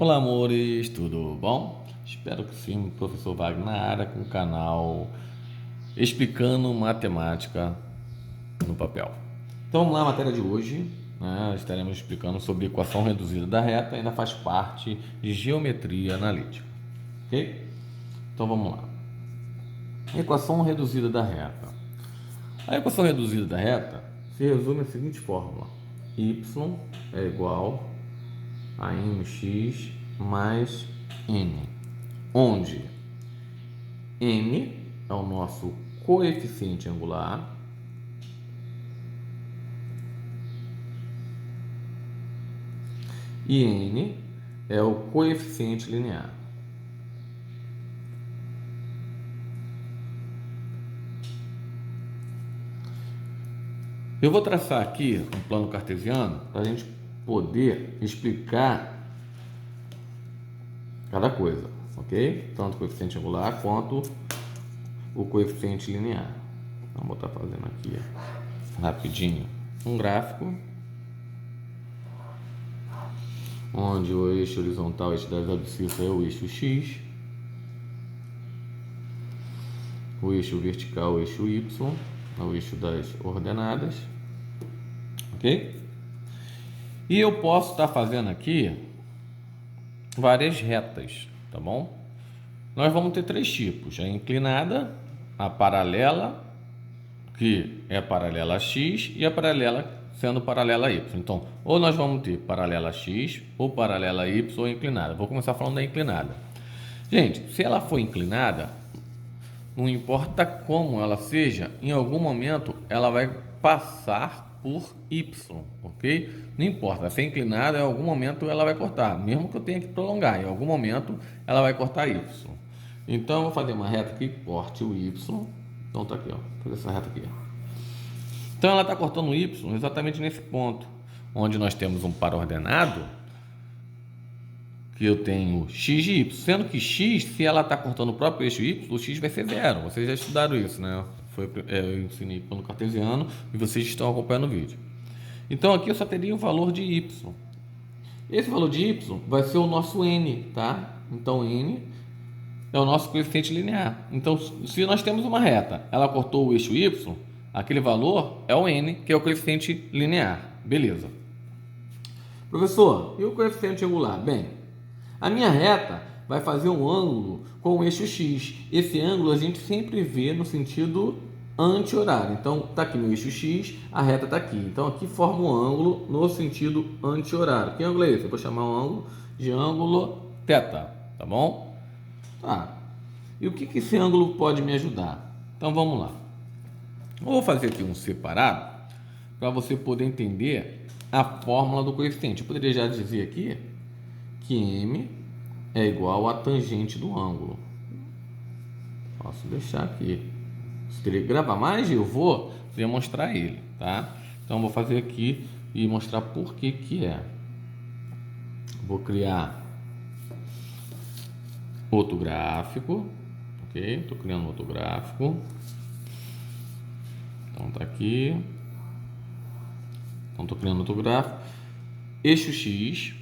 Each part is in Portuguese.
Olá, amores, tudo bom? Espero que sim, professor Wagner na área com o canal Explicando Matemática no Papel. Então vamos lá, a matéria de hoje, né? Estaremos explicando sobre equação reduzida da reta, ainda faz parte de geometria analítica, ok? Então vamos lá. Equação reduzida da reta. A equação reduzida da reta se resume à seguinte fórmula: y é igual a mx mais n, onde n é o nosso coeficiente angular e n é o coeficiente linear. Eu vou traçar aqui um plano cartesiano para a gente poder explicar cada coisa, ok? Tanto o coeficiente angular quanto o coeficiente linear. Então, vou estar fazendo aqui rapidinho um gráfico onde o eixo horizontal, o eixo das abscissas é o eixo x, o eixo vertical, o eixo y, é o eixo das ordenadas, ok? E eu posso estar fazendo aqui várias retas, tá bom? Nós vamos ter três tipos: a inclinada, a paralela, que é paralela a x, e a paralela sendo paralela a y. Então, ou nós vamos ter paralela a x, ou paralela a y, ou inclinada. Vou começar falando da inclinada. Gente, se ela for inclinada, não importa como ela seja, em algum momento ela vai passar por y, ok? Não importa, se é inclinada, em algum momento ela vai cortar, mesmo que eu tenha que prolongar, em algum momento ela vai cortar y. Então eu vou fazer uma reta que corte o y. Então tá aqui, ó, vou fazer essa reta aqui, ó. Então ela está cortando o y exatamente nesse ponto, onde nós temos um par ordenado, que eu tenho x de y, sendo que x, se ela está cortando o próprio eixo y, o x vai ser zero. Vocês já estudaram isso, né? Eu ensinei plano cartesiano e vocês estão acompanhando o vídeo. Então aqui eu só teria o valor de y. Esse valor de y vai ser o nosso n, tá? Então n é o nosso coeficiente linear. Então, se nós temos uma reta, ela cortou o eixo y, aquele valor é o n, que é o coeficiente linear. Beleza. Professor, e o coeficiente angular? Bem, a minha reta vai fazer um ângulo com o eixo x. Esse ângulo a gente sempre vê no sentido anti-horário. Então, está aqui no eixo x, a reta está aqui. Então, aqui forma um ângulo no sentido anti-horário. Que ângulo é esse? Eu vou chamar um ângulo de ângulo θ, tá bom? Tá. E o que esse ângulo pode me ajudar? Então, vamos lá. Eu vou fazer aqui um separado para você poder entender a fórmula do coeficiente. Eu poderia já dizer aqui que m é igual à tangente do ângulo. Posso deixar aqui. Se teria que gravar mais, eu vou demonstrar ele, tá? Então, vou fazer aqui e mostrar por que é. Vou criar outro gráfico, ok? Estou criando outro gráfico. Então, tá aqui. Então, estou criando outro gráfico. Eixo x.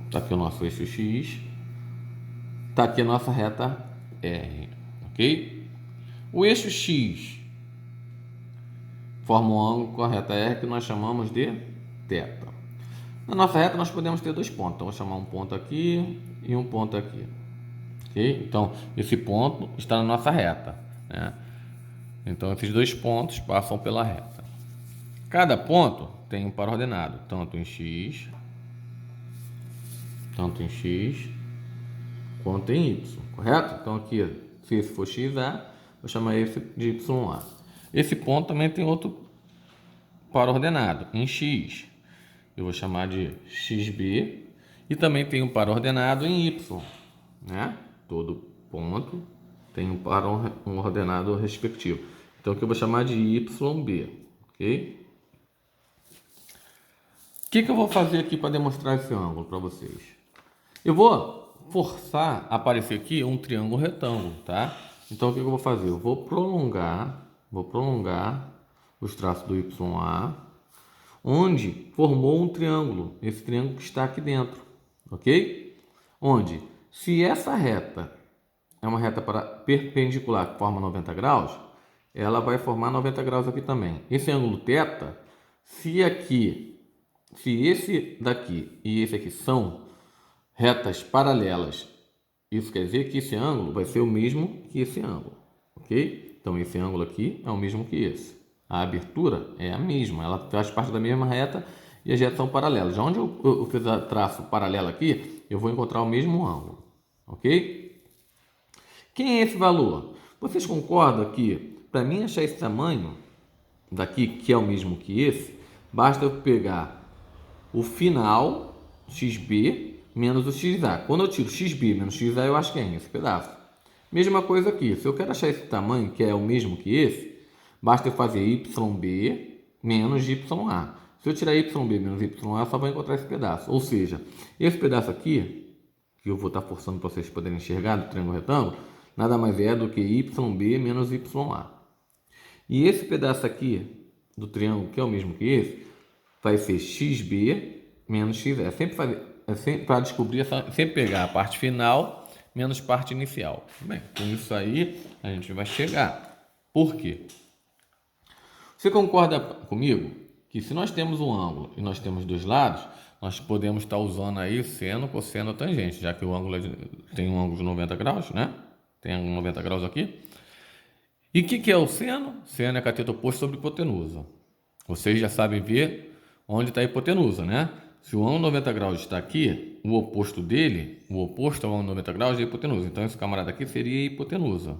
Está aqui o nosso eixo x. Está aqui a nossa reta R, ok? O eixo x forma um ângulo com a reta R que nós chamamos de θ. Na nossa reta nós podemos ter dois pontos. Então, vou chamar um ponto aqui e um ponto aqui, ok? Então, esse ponto está na nossa reta, né? Então, esses dois pontos passam pela reta. Cada ponto tem um par ordenado, tanto em x quanto em y, correto? Então aqui, se esse for xa, vou chamar esse de ya. Esse ponto também tem outro par ordenado em x, eu vou chamar de xb, e também tem um par ordenado em y, né? Todo ponto tem um par ordenado respectivo. Então aqui eu vou chamar de yb, ok? O que eu vou fazer aqui para demonstrar esse ângulo para vocês? Eu vou forçar a aparecer aqui um triângulo retângulo, tá? Então, o que eu vou fazer? Eu vou prolongar os traços do YA. onde formou um triângulo, esse triângulo que está aqui dentro, ok? Onde, se essa reta é uma reta perpendicular que forma 90 graus, ela vai formar 90 graus aqui também. Esse ângulo θ, se esse daqui e esse aqui são retas paralelas, isso quer dizer que esse ângulo vai ser o mesmo que esse ângulo, ok? Então esse ângulo aqui é o mesmo que esse. A abertura é a mesma, ela faz parte da mesma reta e as retas são paralelas. Onde eu fiz a traço paralelo aqui, eu vou encontrar o mesmo ângulo, ok? Quem é esse valor? Vocês concordam que para mim achar esse tamanho daqui, que é o mesmo que esse, basta eu pegar o final, xb, menos o xa. Quando eu tiro xb menos xa, eu acho que é esse pedaço. Mesma coisa aqui. Se eu quero achar esse tamanho, que é o mesmo que esse, basta eu fazer yb menos ya. Se eu tirar yb menos ya, eu só vou encontrar esse pedaço. Ou seja, esse pedaço aqui, que eu vou estar forçando para vocês poderem enxergar do triângulo retângulo, nada mais é do que yb menos ya. E esse pedaço aqui do triângulo, que é o mesmo que esse, vai ser xb menos xe. Sempre para descobrir, sempre pegar a parte final menos parte inicial. Bem, com isso aí a gente vai chegar. Por quê? Você concorda comigo que se nós temos um ângulo e nós temos dois lados, nós podemos estar usando aí seno, cosseno, tangente, já que o ângulo tem um ângulo de 90 graus, né? Tem 90 graus aqui. E o que é o seno? Seno é cateto oposto sobre hipotenusa. Vocês já sabem ver onde está a hipotenusa, né? Se o ângulo 90 graus está aqui, o oposto dele, o oposto ao ângulo 90 graus é a hipotenusa. Então esse camarada aqui seria a hipotenusa.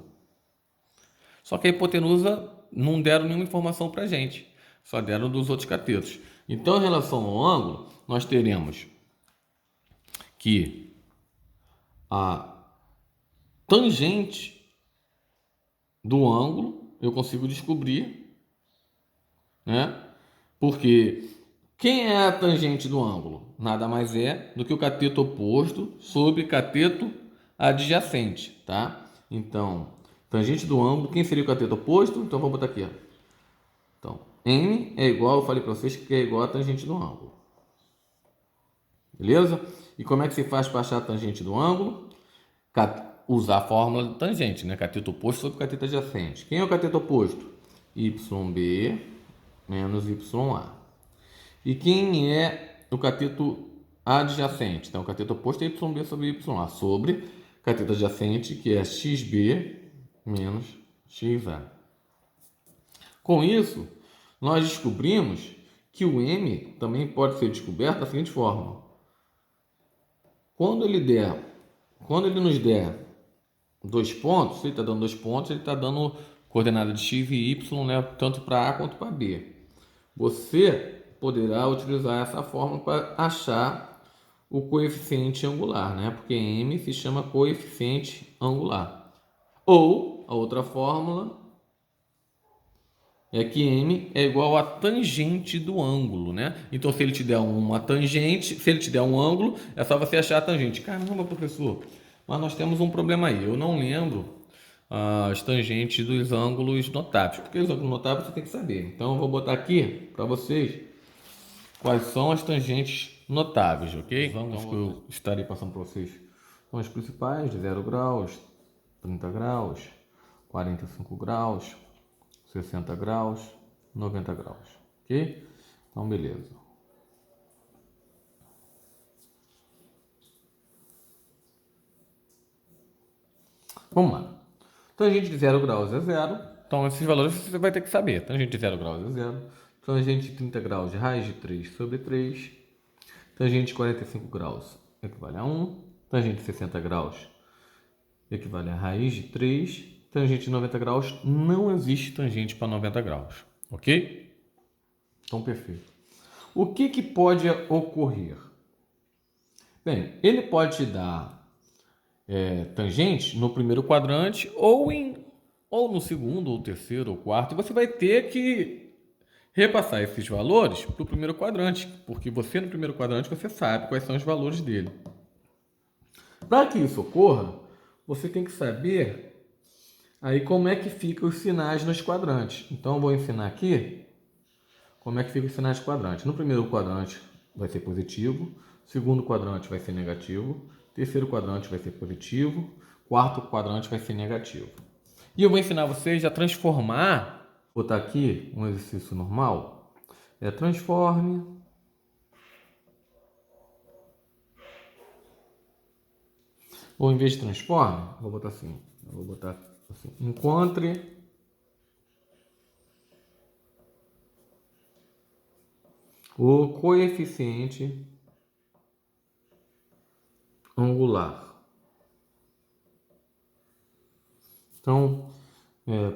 Só que a hipotenusa não deram nenhuma informação para a gente. Só deram dos outros catetos. Então, em relação ao ângulo, nós teremos que a tangente do ângulo eu consigo descobrir, né? Porque quem é a tangente do ângulo? Nada mais é do que o cateto oposto sobre cateto adjacente, tá? Então, tangente do ângulo, quem seria o cateto oposto? Então, vamos botar aqui, ó. Então, M é igual, eu falei para vocês que é igual a tangente do ângulo. Beleza? E como é que se faz para achar a tangente do ângulo? Usar a fórmula de tangente, né? Cateto oposto sobre cateto adjacente. Quem é o cateto oposto? YB menos YA. E quem é o cateto adjacente? Então, o cateto oposto é YB sobre YA, sobre cateto adjacente, que é XB menos XA. Com isso, nós descobrimos que o M também pode ser descoberto da seguinte forma. Quando ele nos der 2 pontos, se ele está dando 2 pontos, ele está dando coordenada de x e y, né, tanto para A quanto para B. Você poderá utilizar essa fórmula para achar o coeficiente angular, né? Porque M se chama coeficiente angular. Ou, a outra fórmula é que M é igual a tangente do ângulo, né? Então, se ele te der uma tangente, se ele te der um ângulo, é só você achar a tangente. Caramba, professor, mas nós temos um problema aí. Eu não lembro as tangentes dos ângulos notáveis, porque os ângulos notáveis você tem que saber. Então, eu vou botar aqui para vocês quais são as tangentes notáveis, ok? Os ângulos que eu estarei passando para vocês são os principais, de 0 graus, 30 graus, 45 graus, 60 graus, 90 graus, ok? Então, beleza. Vamos lá. Tangente de 0 graus é 0. Então, esses valores você vai ter que saber. Tangente de 0 graus é 0. Tangente de 30 graus de raiz de 3 sobre 3. Tangente de 45 graus equivale a 1. Tangente de 60 graus equivale a raiz de 3. Tangente de 90 graus, não existe tangente para 90 graus, ok? Então, perfeito. O que pode ocorrer? Bem, ele pode te dar tangente no primeiro quadrante ou no segundo, ou terceiro, ou quarto, e você vai ter que repassar esses valores para o primeiro quadrante, porque você no primeiro quadrante você sabe quais são os valores dele. Para que isso ocorra, você tem que saber aí como é que ficam os sinais nos quadrantes. Então, eu vou ensinar aqui como é que fica os sinais de quadrante. No primeiro quadrante vai ser positivo, segundo quadrante vai ser negativo, terceiro quadrante vai ser positivo, quarto quadrante vai ser negativo. E eu vou ensinar vocês a transformar, vou botar aqui um exercício normal, transforme ou em vez de transforme, vou botar assim, encontre o coeficiente angular. Então,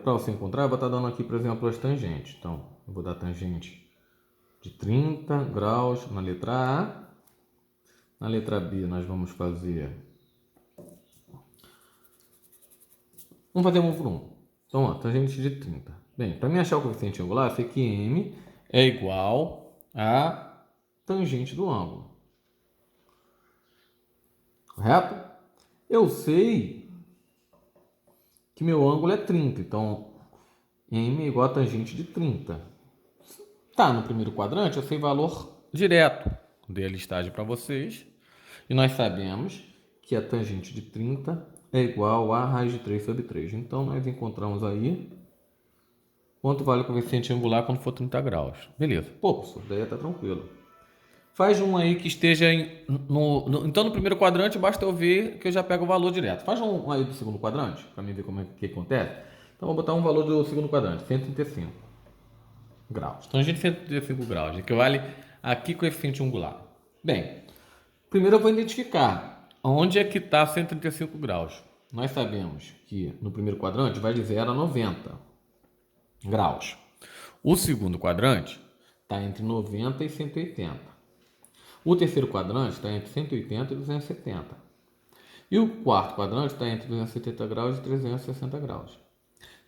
para você encontrar, eu vou estar dando aqui, por exemplo, as tangentes. Então, eu vou dar tangente de 30 graus na letra A. Na letra B, nós vamos fazer... Vamos fazer um por um. Então, ó, tangente de 30. Bem, para mim achar o coeficiente angular, eu sei que M é igual a tangente do ângulo. Correto? Eu sei que meu ângulo é 30, então M é igual a tangente de 30. Tá, no primeiro quadrante eu sei valor direto. Dei a listagem para vocês. E nós sabemos que a tangente de 30 é igual a raiz de 3 sobre 3. Então nós encontramos aí quanto vale o coeficiente angular quando for 30 graus. Beleza. Pô, professor, daí tá tranquilo. Faz um aí que esteja então no primeiro quadrante basta eu ver que eu já pego o valor direto. Faz um aí do segundo quadrante, para mim ver como é que acontece. Então vou botar um valor do segundo quadrante, 135 graus. Tangente de 135 graus, equivale a que coeficiente angular? Bem, primeiro eu vou identificar onde é que está 135 graus. Nós sabemos que no primeiro quadrante vai de 0 a 90 graus. O segundo quadrante está entre 90 e 180. O terceiro quadrante está entre 180 e 270. E o quarto quadrante está entre 270 graus e 360 graus.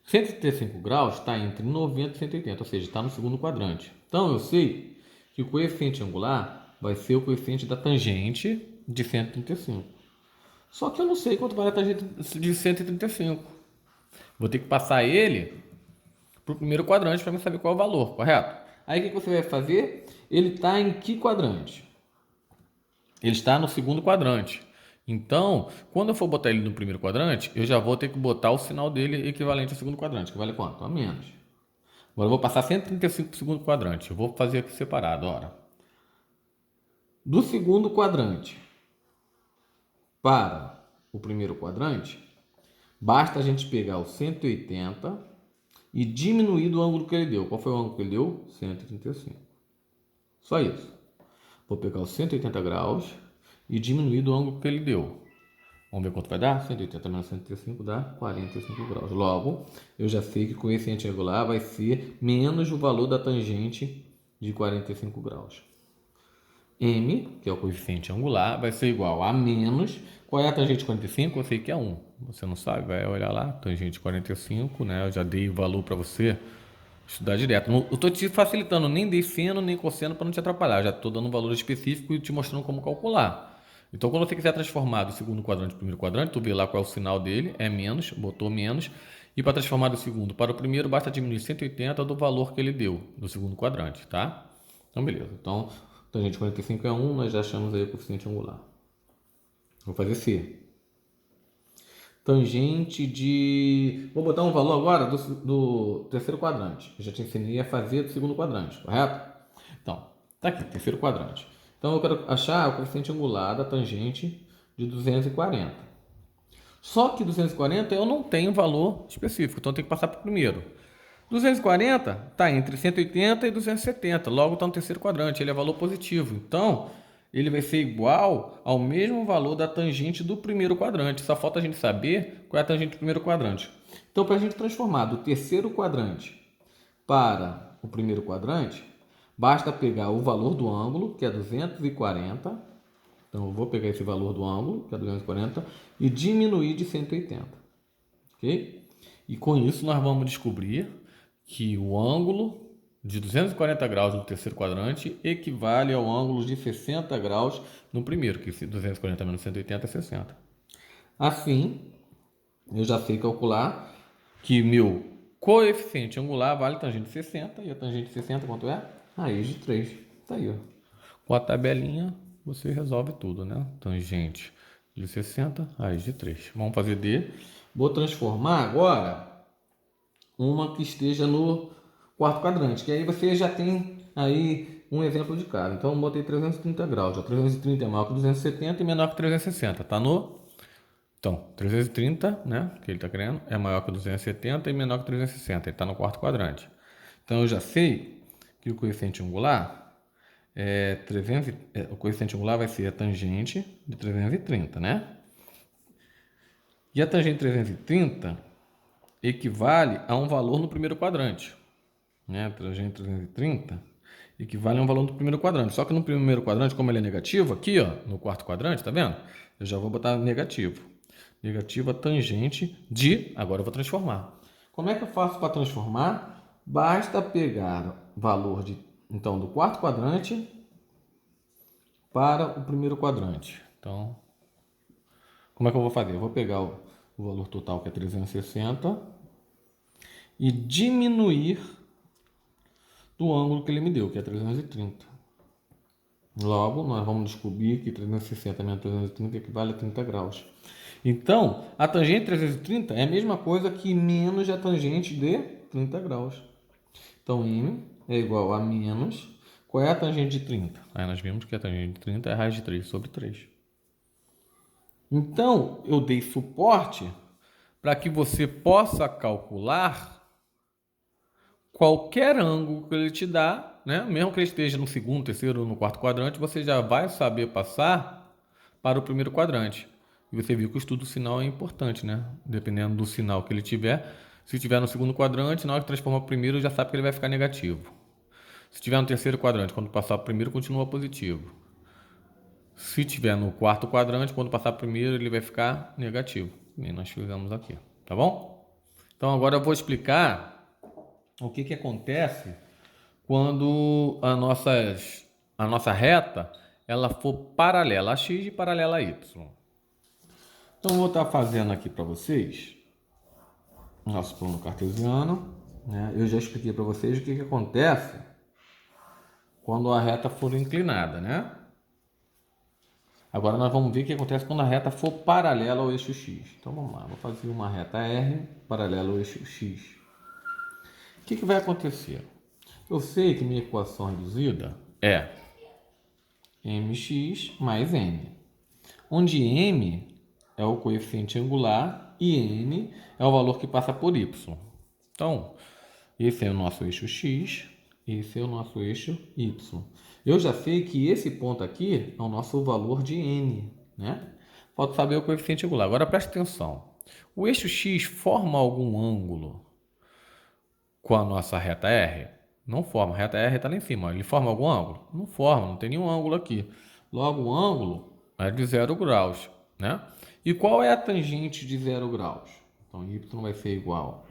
135 graus está entre 90 e 180, ou seja, está no segundo quadrante. Então eu sei que o coeficiente angular vai ser o coeficiente da tangente de 135. Só que eu não sei quanto vale a tangente de 135. Vou ter que passar ele para o primeiro quadrante para saber qual é o valor, correto? Aí o que você vai fazer? Ele está em que quadrante? Ele está no segundo quadrante. Então, quando eu for botar ele no primeiro quadrante, eu já vou ter que botar o sinal dele equivalente ao segundo quadrante, que vale quanto? A menos. Agora eu vou passar 135 para o segundo quadrante. Eu vou fazer aqui separado, ora. Do segundo quadrante para o primeiro quadrante, basta a gente pegar o 180 e diminuir do ângulo que ele deu. Qual foi o ângulo que ele deu? 135. Só isso. Vou pegar os 180 graus e diminuir do ângulo que ele deu. Vamos ver quanto vai dar? 180 menos 135 dá 45 graus. Logo, eu já sei que o coeficiente angular vai ser menos o valor da tangente de 45 graus. M, que é o coeficiente angular, vai ser igual a menos... Qual é a tangente de 45? Eu sei que é 1. Você não sabe? Vai olhar lá, tangente de 45, né? Eu já dei o valor para você estudar direto. Eu estou te facilitando, nem dei seno nem cosseno para não te atrapalhar. Já estou dando um valor específico e te mostrando como calcular. Então, quando você quiser transformar do segundo quadrante para o primeiro quadrante, tu vê lá qual é o sinal dele, é menos, botou menos. E para transformar do segundo para o primeiro, basta diminuir 180 do valor que ele deu do segundo quadrante, tá? Então, beleza. Então, tangente de 45 é 1, nós já achamos aí o coeficiente angular. Vou fazer C. Tangente de... Vou botar um valor agora do terceiro quadrante. Eu já te ensinei a fazer do segundo quadrante, correto? Então, tá aqui, terceiro quadrante. Então, eu quero achar o coeficiente angular da tangente de 240. Só que 240 eu não tenho valor específico, então eu tenho que passar para o primeiro. 240 está entre 180 e 270, logo está no terceiro quadrante, ele é valor positivo. Então, ele vai ser igual ao mesmo valor da tangente do primeiro quadrante. Só falta a gente saber qual é a tangente do primeiro quadrante. Então, para a gente transformar do terceiro quadrante para o primeiro quadrante, basta pegar o valor do ângulo, que é 240. Então, eu vou pegar esse valor do ângulo, que é 240, e diminuir de 180. Ok? E com isso, nós vamos descobrir que o ângulo de 240 graus no terceiro quadrante equivale ao ângulo de 60 graus no primeiro, que 240 menos 180 é 60. Assim, eu já sei calcular que meu coeficiente angular vale tangente de 60, e a tangente de 60 quanto é? raiz de 3. Tá aí, ó. Com a tabelinha, você resolve tudo, né? Tangente de 60, raiz de 3. Vamos fazer D. Vou transformar agora uma que esteja no quarto quadrante, que aí você já tem aí um exemplo de cada. Então, eu botei 330 graus. Ó. 330 é maior que 270 e menor que 360. Tá no... Então, 330, né, que ele está querendo, é maior que 270 e menor que 360. Ele está no quarto quadrante. Então, eu já sei que o coeficiente angular o coeficiente angular vai ser a tangente de 330, né? E a tangente de 330 equivale a um valor no primeiro quadrante, né? A tangente de 330 equivale a um valor no primeiro quadrante. Só que no primeiro quadrante, como ele é negativo, aqui, ó, no quarto quadrante, tá vendo? Eu já vou botar negativo. Negativo a tangente de... Agora eu vou transformar. Como é que eu faço para transformar? Basta pegar o valor então, do quarto quadrante para o primeiro quadrante. Então, como é que eu vou fazer? Eu vou pegar o valor total, que é 360, e diminuir do ângulo que ele me deu, que é 330. Logo, nós vamos descobrir que 360 menos 330 equivale a 30 graus. Então, a tangente de 330 é a mesma coisa que menos a tangente de 30 graus. Então, m é igual a menos... Qual é a tangente de 30? Aí nós vimos que a tangente de 30 é a raiz de 3 sobre 3. Então, eu dei suporte para que você possa calcular qualquer ângulo que ele te dá, né? Mesmo que ele esteja no segundo, terceiro ou no quarto quadrante, você já vai saber passar para o primeiro quadrante. E você viu que o estudo do sinal é importante, né? Dependendo do sinal que ele tiver. Se estiver no segundo quadrante, na hora que transformar para o primeiro, já sabe que ele vai ficar negativo. Se estiver no terceiro quadrante, quando passar para o primeiro, continua positivo. Se estiver no quarto quadrante, quando passar para o primeiro, ele vai ficar negativo. E nós fizemos aqui, tá bom? Então, agora eu vou explicar o que acontece quando a nossa reta ela for paralela a x e paralela a y. Então, eu vou estar fazendo aqui para vocês nosso plano cartesiano, né? Eu já expliquei para vocês o que acontece quando a reta for inclinada, né? Agora nós vamos ver o que acontece quando a reta for paralela ao eixo x. Então vamos lá, vou fazer uma reta R paralela ao eixo x. O que vai acontecer? Eu sei que minha equação reduzida é mx mais n, onde m é o coeficiente angular e n é o valor que passa por y. Então, esse é o nosso eixo x, esse é o nosso eixo y. Eu já sei que esse ponto aqui é o nosso valor de n, né? Falta saber o coeficiente angular. Agora preste atenção. O eixo x forma algum ângulo com a nossa reta R? Não forma. A reta R está lá em cima. Ele forma algum ângulo? Não forma, não tem nenhum ângulo aqui. Logo, o ângulo é de 0 graus, né? E qual é a tangente de 0 graus? Então, y vai ser igual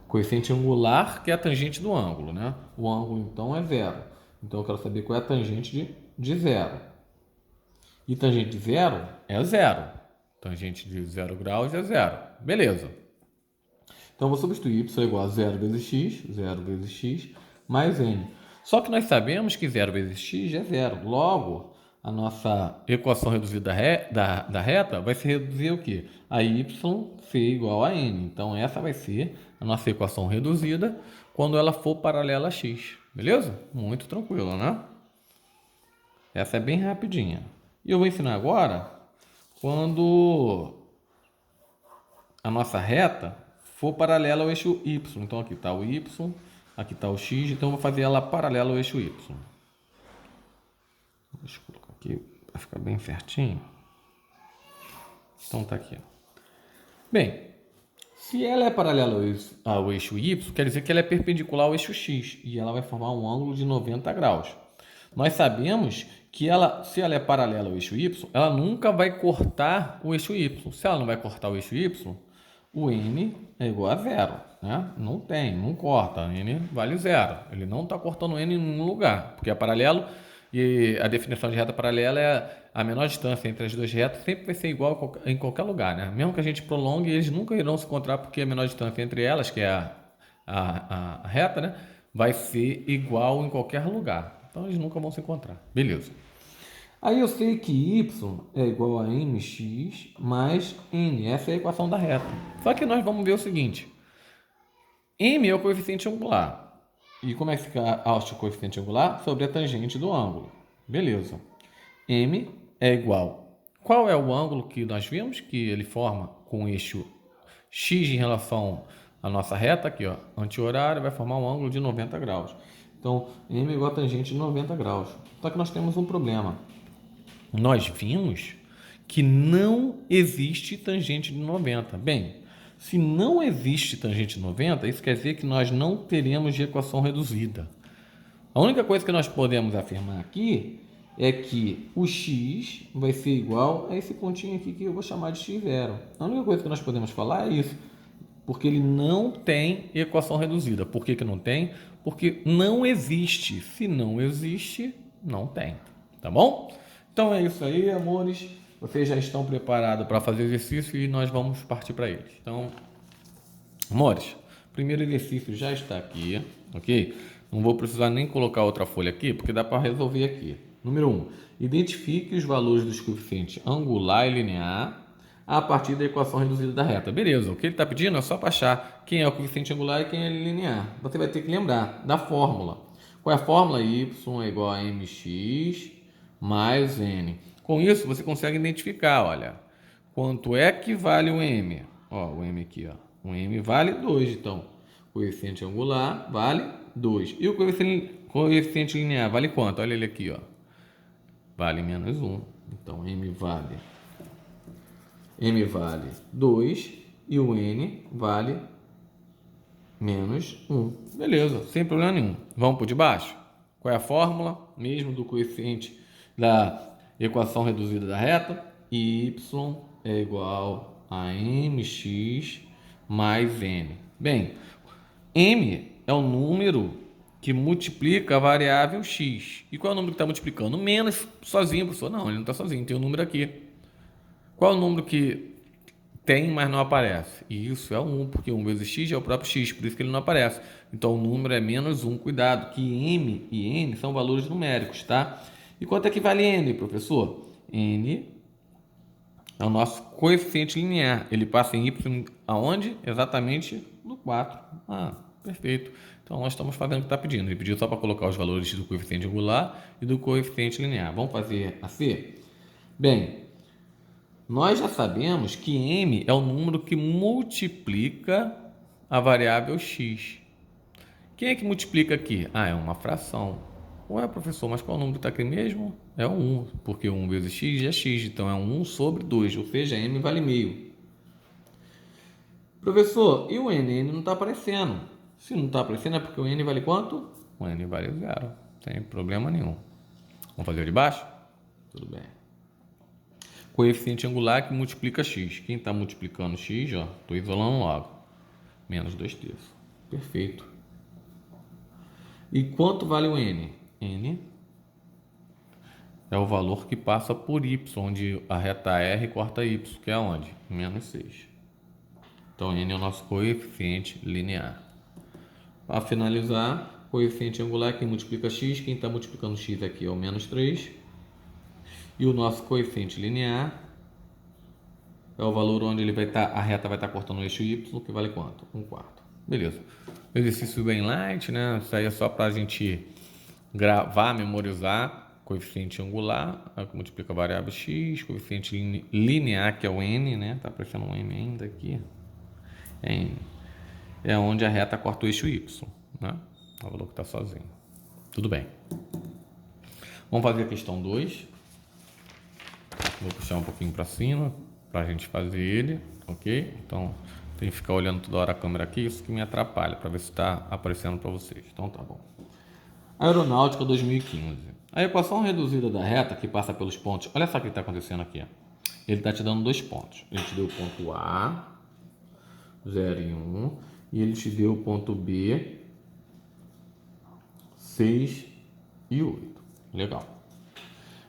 coeficiente angular, que é a tangente do ângulo, né? O ângulo, então, é 0. Então, eu quero saber qual é a tangente de 0. E tangente de 0 é 0. Tangente de 0 graus é 0. Beleza. Então, eu vou substituir y igual a 0 vezes x, mais n. Só que nós sabemos que 0 vezes x é 0. Logo, a nossa equação reduzida da reta vai se reduzir o quê? A y ser igual a n. Então, essa vai ser a nossa equação reduzida quando ela for paralela a x. Beleza? Muito tranquilo, né? Essa é bem rapidinha. E eu vou ensinar agora quando a nossa reta for paralela ao eixo y. Então, aqui está o y, aqui está o x. Então, eu vou fazer ela paralela ao eixo y. Deixa eu colocar aqui para ficar bem certinho. Então, tá aqui. Bem, se ela é paralela ao eixo y, quer dizer que ela é perpendicular ao eixo x. E ela vai formar um ângulo de 90 graus. Nós sabemos que se ela é paralela ao eixo y, ela nunca vai cortar o eixo y. Se ela não vai cortar o eixo y, o n é igual a 0. Né? Não corta. N vale 0. Ele não está cortando n em nenhum lugar, porque é paralelo. E a definição de reta paralela é a menor distância entre as duas retas sempre vai ser igual em qualquer lugar, né? Mesmo que a gente prolongue, eles nunca irão se encontrar porque a menor distância entre elas, que é a reta, né? vai ser igual em qualquer lugar. Então eles nunca vão se encontrar. Beleza. Aí eu sei que y é igual a mx mais n. Essa é a equação da reta. Só que nós vamos ver o seguinte. M é o coeficiente angular. E como é que fica o coeficiente angular? Sobre a tangente do ângulo. Beleza. M é igual. Qual é o ângulo que nós vimos que ele forma com o eixo x em relação à nossa reta? Aqui, ó, anti-horário, vai formar um ângulo de 90 graus. Então, M é igual a tangente de 90 graus. Só que nós temos um problema. Nós vimos que não existe tangente de 90. Bem, se não existe tangente de 90, isso quer dizer que nós não teremos de equação reduzida. A única coisa que nós podemos afirmar aqui é que o x vai ser igual a esse pontinho aqui que eu vou chamar de x0. A única coisa que nós podemos falar é isso, porque ele não tem equação reduzida. Por que não tem? Porque não existe. Se não existe, não tem. Tá bom? Então é isso aí, amores. Vocês já estão preparados para fazer exercício e nós vamos partir para eles. Então, amores, o primeiro exercício já está aqui, ok? Não vou precisar nem colocar outra folha aqui, porque dá para resolver aqui. Número 1. Identifique os valores dos coeficientes angular e linear a partir da equação reduzida da reta. Beleza, o que ele está pedindo é só para achar quem é o coeficiente angular e quem é linear. Você vai ter que lembrar da fórmula. Qual é a fórmula? Y é igual a mx mais n. Com isso, você consegue identificar, olha, quanto é que vale o m. Ó, o m aqui, ó. O m vale 2, então, o coeficiente angular vale 2. E o coeficiente linear vale quanto? Olha ele aqui, ó. Vale menos 1. Então, m vale 2 e o n vale menos 1. Beleza, sem problema nenhum. Vamos por de baixo? Qual é a fórmula? Mesmo do coeficiente da equação reduzida da reta? Y é igual a mx mais n. Bem, m é o número que multiplica a variável x. E qual é o número que está multiplicando? Menos sozinho, professor. Não, ele não está sozinho, tem um número aqui. Qual é o número que tem, mas não aparece? E isso é 1, porque 1 vezes x é o próprio x, por isso que ele não aparece. Então, o número é menos 1. Cuidado, que m e n são valores numéricos, tá? E quanto é que vale n, professor? N é o nosso coeficiente linear. Ele passa em y aonde? Exatamente no 4. Ah, perfeito. Então, nós estamos fazendo o que está pedindo. Ele pediu só para colocar os valores do coeficiente angular e do coeficiente linear. Vamos fazer a C? Bem, nós já sabemos que m é o número que multiplica a variável x. Quem é que multiplica aqui? Ah, é uma fração. Ué, professor, mas qual é o número que está aqui mesmo? É o 1, porque 1 vezes x é x, então é 1 sobre 2, ou seja, m vale meio. Professor, e o n? N não está aparecendo. Se não está aparecendo é porque o n vale quanto? O n vale 0, sem problema nenhum. Vamos fazer de baixo? Tudo bem. Coeficiente angular que multiplica x. Quem está multiplicando x, ó, estou isolando logo. Menos 2/3. Perfeito. E quanto vale o n? N é o valor que passa por y, onde a reta R corta y, que é onde? Menos 6. Então, n é o nosso coeficiente linear. Para finalizar, coeficiente angular que multiplica x. Quem está multiplicando x aqui é o menos 3. E o nosso coeficiente linear é o valor onde ele vai estar, a reta vai estar cortando o eixo y, que vale quanto? 1/4. Beleza. Exercício bem light, né? Isso aí é só para a gente gravar, memorizar. Coeficiente angular, que multiplica a variável x. Coeficiente linear, que é o n, né? Tá aparecendo um m ainda aqui. É n. É onde a reta corta o eixo y, né? É o valor que está sozinho. Tudo bem. Vamos fazer a questão 2. Vou puxar um pouquinho para cima para a gente fazer ele, ok? Então, tem que ficar olhando toda hora a câmera aqui, isso que me atrapalha, para ver se está aparecendo para vocês. Então, tá bom. Aeronáutica 2015. A equação reduzida da reta que passa pelos pontos... Olha só o que está acontecendo aqui. Ó. Ele está te dando 2 pontos. Ele te deu o ponto A, 0 e 1, e ele te deu o ponto B, 6 e 8. Legal.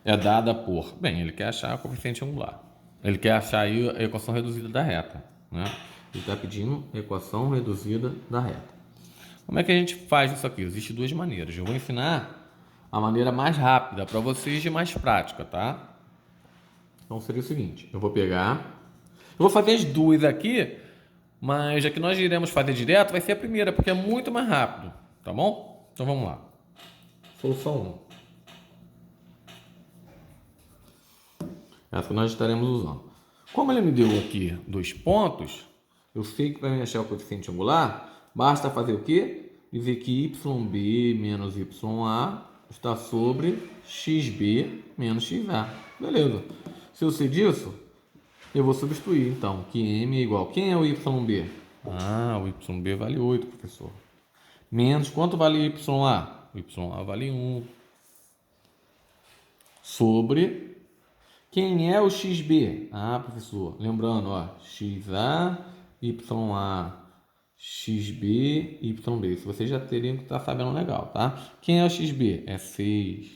É dada por... Bem, ele quer achar o coeficiente angular. Ele quer achar aí a equação reduzida da reta, né? Ele está pedindo a equação reduzida da reta. Como é que a gente faz isso aqui? Existem duas maneiras. Eu vou ensinar a maneira mais rápida para vocês e mais prática, tá? Então seria o seguinte, eu vou pegar... Eu vou fazer as duas aqui, mas já que nós iremos fazer direto, vai ser a primeira, porque é muito mais rápido, tá bom? Então vamos lá. Solução 1. Essa que nós estaremos usando. Como ele me deu aqui 2 pontos, eu sei que para mim achar o coeficiente angular, basta fazer o quê? Dizer que YB menos YA está sobre XB menos XA. Beleza. Se eu sei disso, eu vou substituir, então, que M é igual. Quem é o YB? Ah, o YB vale 8, professor. Menos, quanto vale YA? O YA vale 1. Sobre, quem é o XB? Ah, professor, lembrando, ó, XA, YA, XB, YB. Isso vocês já teriam que estar sabendo legal, tá? Quem é o XB? É 6.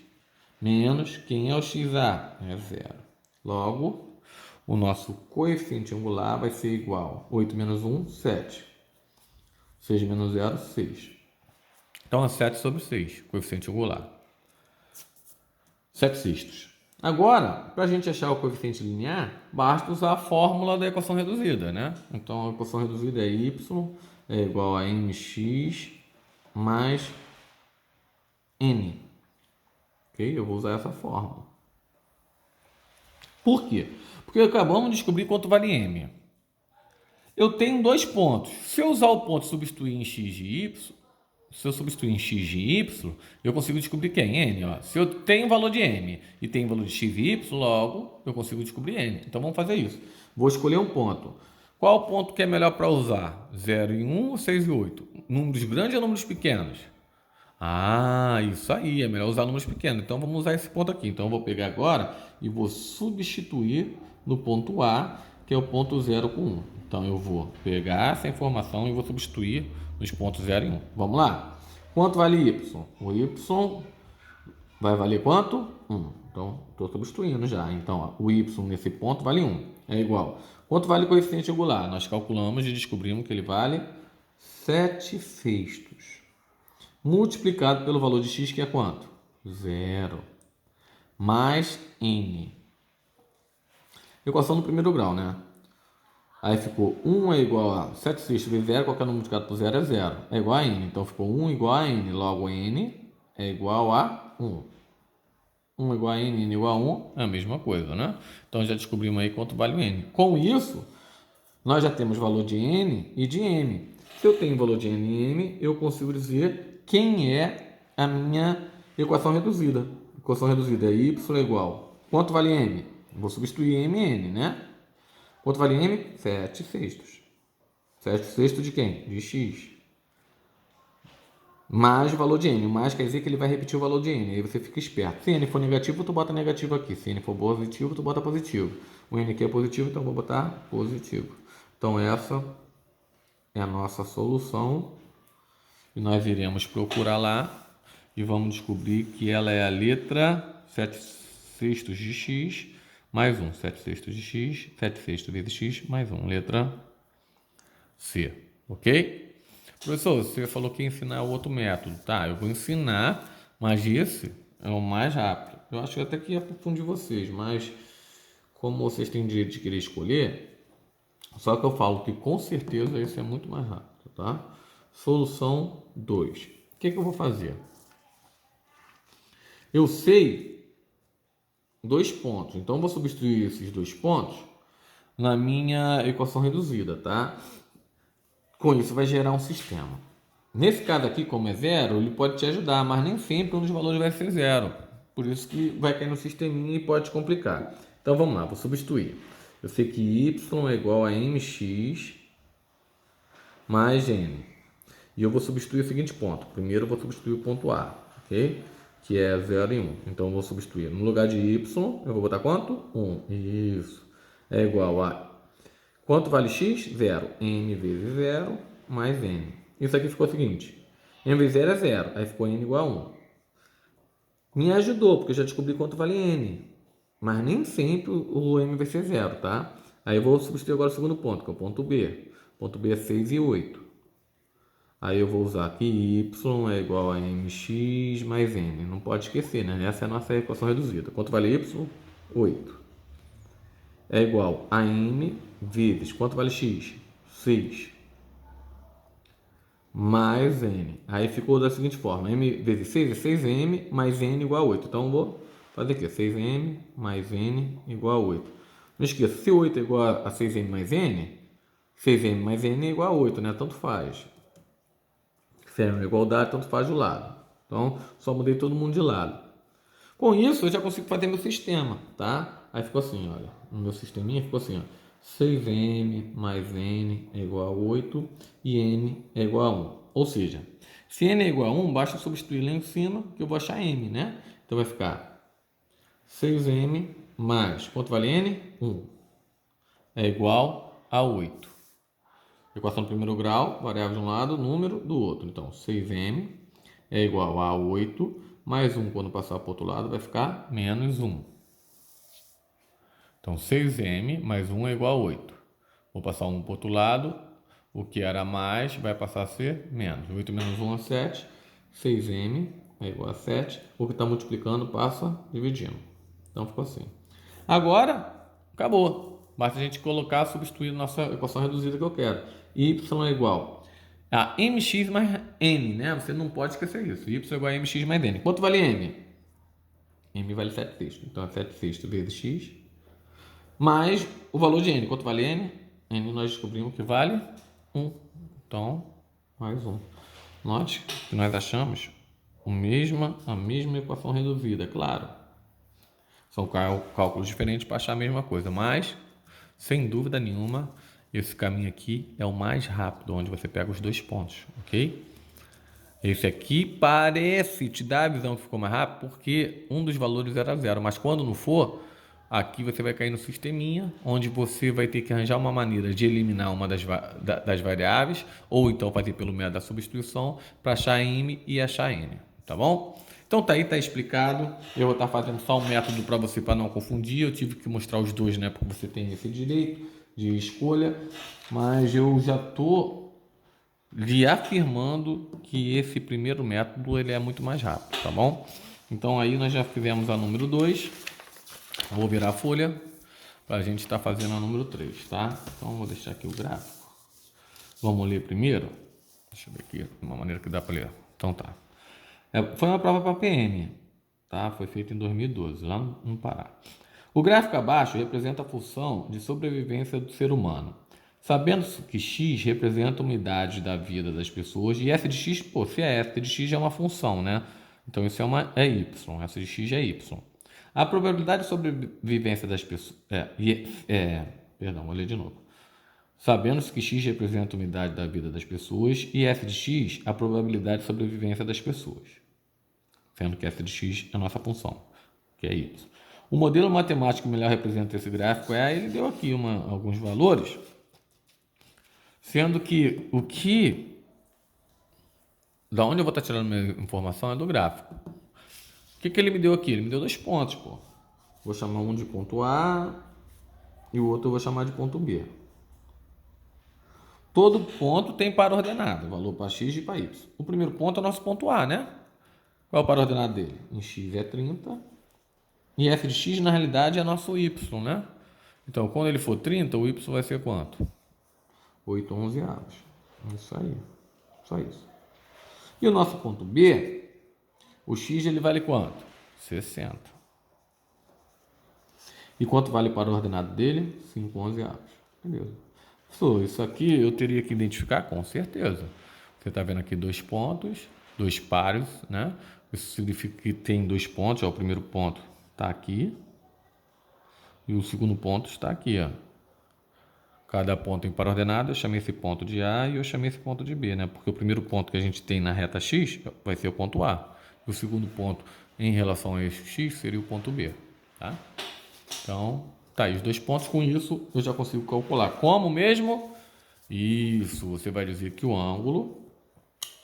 Menos, quem é o XA? É 0. Logo, o nosso coeficiente angular vai ser igual. 8 menos 1, 7. 6 menos 0, 6. Então, é 7 sobre 6, coeficiente angular. 7 sextos. Agora, para a gente achar o coeficiente linear, basta usar a fórmula da equação reduzida, né? Então, a equação reduzida é y é igual a mx mais n. Ok? Eu vou usar essa fórmula. Por quê? Porque acabamos de descobrir quanto vale m. Eu tenho 2 pontos. Se eu usar o ponto e substituir em x de y, se eu substituir em x de y, eu consigo descobrir quem? N. Ó. Se eu tenho valor de m e tenho valor de x e y, logo eu consigo descobrir n. Então vamos fazer isso. Vou escolher um ponto. Qual ponto que é melhor para usar? 0 e 1 ou 6 e 8? Números grandes ou números pequenos? Ah, isso aí, é melhor usar números pequenos. Então vamos usar esse ponto aqui. Então eu vou pegar agora e vou substituir no ponto A, que é o ponto 0 com 1. Então eu vou pegar essa informação e vou substituir nos pontos 0 e 1. Vamos lá? Quanto vale y? O y vai valer quanto? 1. Então estou substituindo já. Então ó, o y nesse ponto vale 1. É igual. Quanto vale o coeficiente angular? Nós calculamos e descobrimos que ele vale 7 sextos. Multiplicado pelo valor de x, que é quanto? 0. Mais n. Equação do primeiro grau, né? Aí ficou 1 é igual a 7 sextos vezes 0, qualquer número multiplicado por 0 é 0. É igual a n. Então ficou 1 igual a n. Logo, n é igual a 1. 1 igual a n, n igual a 1, é a mesma coisa, né? Então já descobrimos aí quanto vale o n. Com isso, nós já temos valor de n e de m. Se eu tenho valor de n e m, eu consigo dizer quem é a minha equação reduzida. A equação reduzida é y é igual. Quanto vale m? Vou substituir m e n, né? Quanto vale m? 7 sextos. 7 sextos de quem? De x. Mais o valor de n. O mais quer dizer que ele vai repetir o valor de n. Aí você fica esperto. Se n for negativo, tu bota negativo aqui. Se n for positivo, tu bota positivo. O n aqui é positivo, então eu vou botar positivo. Então essa é a nossa solução. E nós iremos procurar lá e vamos descobrir que ela é a letra 7 sextos de x mais 1. 7 sextos de x, 7 sextos vezes x mais 1. Letra C. Ok? Professor, você falou que ia ensinar o outro método. Tá, eu vou ensinar, mas esse é o mais rápido. Eu acho até que ia confundir vocês, mas como vocês têm direito de querer escolher, só que eu falo que com certeza esse é muito mais rápido, tá? Solução 2. O que eu vou fazer? Eu sei 2 pontos, então eu vou substituir esses 2 pontos na minha equação reduzida, tá? Com isso vai gerar um sistema. Nesse caso aqui, como é 0, ele pode te ajudar, mas nem sempre um dos valores vai ser 0. Por isso que vai cair no sisteminha e pode complicar. Então vamos lá, vou substituir. Eu sei que y é igual a mx mais n. E eu vou substituir o seguinte ponto. Primeiro eu vou substituir o ponto A, ok? Que é 0 e 1. Então eu vou substituir. No lugar de y, eu vou botar quanto? 1. Isso. É igual a... Quanto vale x? 0. n vezes 0 mais n. Isso aqui ficou o seguinte. n vezes 0 é 0. Aí ficou n igual a 1. Me ajudou, porque eu já descobri quanto vale n. Mas nem sempre o m vai ser 0, tá? Aí eu vou substituir agora o segundo ponto, que é o ponto B. Ponto B é 6 e 8. Aí eu vou usar aqui y é igual a mx mais n. Não pode esquecer, né? Essa é a nossa equação reduzida. Quanto vale y? 8. É igual a m vezes, quanto vale x? 6. Mais n. Aí ficou da seguinte forma, m vezes 6 é 6m mais n igual a 8. Então eu vou fazer aqui, 6m mais n igual a 8. Não esqueça, se 8 é igual a 6m mais n, 6m mais n é igual a 8, né? Tanto faz. Se é uma igualdade, tanto faz do lado. Então, só mudei todo mundo de lado. Com isso, eu já consigo fazer meu sistema, tá? Aí ficou assim, olha. No meu sisteminha ficou assim, ó. 6m mais n é igual a 8 e n é igual a 1. Ou seja, se n é igual a 1, basta substituir lá em cima que eu vou achar m, né? Então vai ficar 6m mais, quanto vale n? 1. É igual a 8. Equação do primeiro grau, variável de um lado, número do outro. Então, 6m é igual a 8, mais 1 quando passar para o outro lado vai ficar menos 1. Então, 6m mais 1 é igual a 8. Vou passar 1 para o outro lado, o que era mais vai passar a ser menos. 8 menos 1 é 7, 6m é igual a 7. O que está multiplicando passa dividindo. Então, ficou assim. Agora, acabou. Basta a gente colocar, substituir nossa equação reduzida que eu quero. Y é igual a mx mais n, né? Você não pode esquecer isso. Y é igual a mx mais n. Quanto vale m? M vale 7 sextos. Então, é 7 sextos vezes x mais o valor de n. Quanto vale n? N nós descobrimos que vale 1. Então, mais 1. Note que nós achamos a mesma equação reduzida, claro. São cálculos diferentes para achar a mesma coisa, mas, sem dúvida nenhuma, esse caminho aqui é o mais rápido, onde você pega os dois pontos, ok? Esse aqui parece te dar a visão que ficou mais rápido, porque um dos valores era 0, mas quando não for, aqui você vai cair no sisteminha, onde você vai ter que arranjar uma maneira de eliminar uma das variáveis, ou então fazer pelo método da substituição, para achar m e achar n, tá bom? Então tá aí, tá explicado. Eu vou estar fazendo só um método para você, para não confundir. Eu tive que mostrar os dois, né? Porque você tem esse direito de escolha. Mas eu já tô lhe afirmando que esse primeiro método ele é muito mais rápido, tá bom? Então aí nós já fizemos a número 2. Vou virar a folha para a gente estar fazendo a número 3, tá? Então vou deixar aqui o gráfico. Vamos ler primeiro. Deixa eu ver aqui, de uma maneira que dá para ler. Então tá. Foi uma prova para PM, tá? Foi feita em 2012, lá no Pará. O gráfico abaixo representa a função de sobrevivência do ser humano. Sabendo que x representa a unidade da vida das pessoas, e f de x, pô, se é f de x é uma função, né? Então isso é y, f de x é y. A probabilidade de sobrevivência das pessoas... Perdão, vou ler de novo. Sabendo-se que x representa a unidade da vida das pessoas e f de x a probabilidade de sobrevivência das pessoas, sendo que f de x é a nossa função, que é y. O modelo matemático que melhor representa esse gráfico ele deu aqui alguns valores, sendo que da onde eu vou estar tirando minha informação é do gráfico. O que ele me deu aqui? Ele me deu 2 pontos, pô. Vou chamar um de ponto A e o outro eu vou chamar de ponto B. Todo ponto tem par ordenado, valor para x e para y. O primeiro ponto é o nosso ponto A, né? Qual é o par ordenado dele? Em x é 30. E f de x, na realidade, é nosso y, né? Então, quando ele for 30, o y vai ser quanto? 8 11avos. Isso aí. Só isso. E o nosso ponto B, o x ele vale quanto? 60. E quanto vale para o ordenado dele? 5 11avos. Beleza. Isso aqui eu teria que identificar com certeza. Você está vendo aqui 2 pontos, 2 pares, né? Isso significa que tem 2 pontos. Ó, o primeiro ponto está aqui e o segundo ponto está aqui. Ó. Cada ponto em par ordenado, eu chamei esse ponto de A e eu chamei esse ponto de B, né? Porque o primeiro ponto que a gente tem na reta X vai ser o ponto A. E o segundo ponto em relação a esse X seria o ponto B, tá? Então, tá aí os 2 pontos. Com isso, eu já consigo calcular. Como mesmo? Isso, você vai dizer que o ângulo,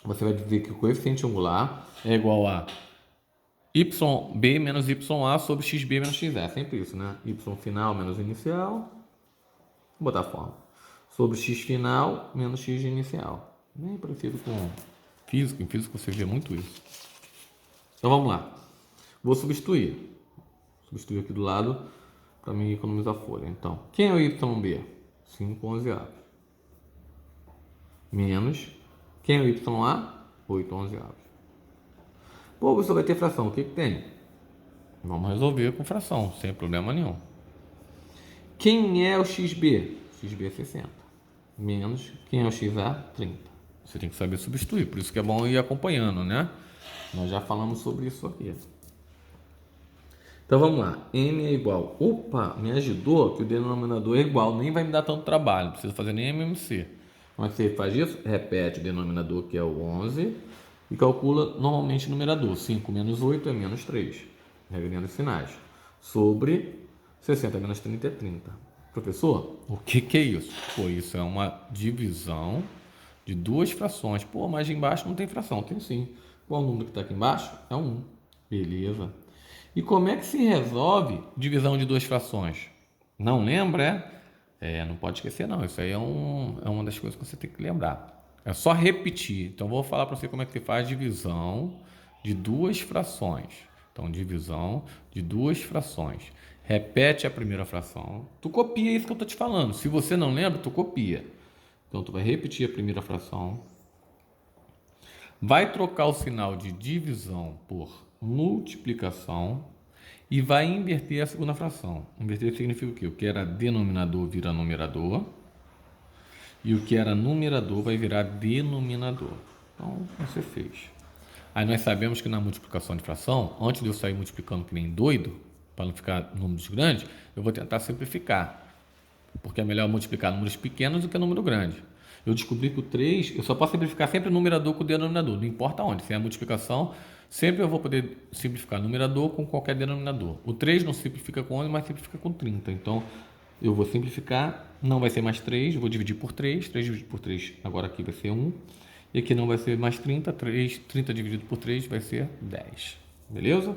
você vai dizer que o coeficiente angular é igual a YB menos YA sobre XB menos XA. É sempre isso, né? Y final menos inicial. Vou botar a forma. Sobre x final menos x inicial. Bem parecido com física. Em física você vê muito isso. Então vamos lá. Vou substituir. Substituir aqui do lado para mim economizar folha. Então, quem é o YB? 5 onzeavos. Menos. Quem é o YA? 8 onzeavos. Pô, você vai ter fração. O que tem? Vamos resolver com fração, sem problema nenhum. Quem é o XB? XB é 60. Menos. Quem é o XA? 30. Você tem que saber substituir. Por isso que é bom ir acompanhando, né? Nós já falamos sobre isso aqui. Então vamos lá. M é igual. Opa, me ajudou que o denominador é igual. Nem vai me dar tanto trabalho. Não precisa fazer nem MMC. Como é que você faz isso? Repete o denominador, que é o 11, e calcula normalmente o numerador. 5 menos 8 é menos 3. Regrando os sinais. Sobre 60 menos 30 é 30. Professor, o que é isso? Pô, isso é uma divisão de duas frações. Pô, mas embaixo não tem fração. Tem sim. Qual o número que está aqui embaixo? É 1. Beleza. E como é que se resolve divisão de duas frações? Não lembra, não pode esquecer não. Isso aí é uma das coisas que você tem que lembrar. É só repetir. Então, vou falar para você como é que se faz divisão de duas frações. Então, divisão de duas frações. Repete a primeira fração. Tu copia isso que eu estou te falando. Se você não lembra, tu copia. Então, tu vai repetir a primeira fração. Vai trocar o sinal de divisão por multiplicação e vai inverter a segunda fração. Inverter significa o quê? O que era denominador vira numerador e o que era numerador vai virar denominador. Então, você fez. Aí nós sabemos que na multiplicação de fração, antes de eu sair multiplicando que nem doido, para não ficar números grandes, eu vou tentar simplificar. Porque é melhor multiplicar números pequenos do que número grande. Eu descobri que o 3, eu só posso simplificar sempre o numerador com o denominador, não importa onde. Se é a multiplicação, sempre eu vou poder simplificar o numerador com qualquer denominador. O 3 não simplifica com 11, mas simplifica com 30. Então, eu vou simplificar, não vai ser mais 3, vou dividir por 3. 3 dividido por 3, agora aqui vai ser 1. E aqui não vai ser mais 30, 30 dividido por 3 vai ser 10. Beleza?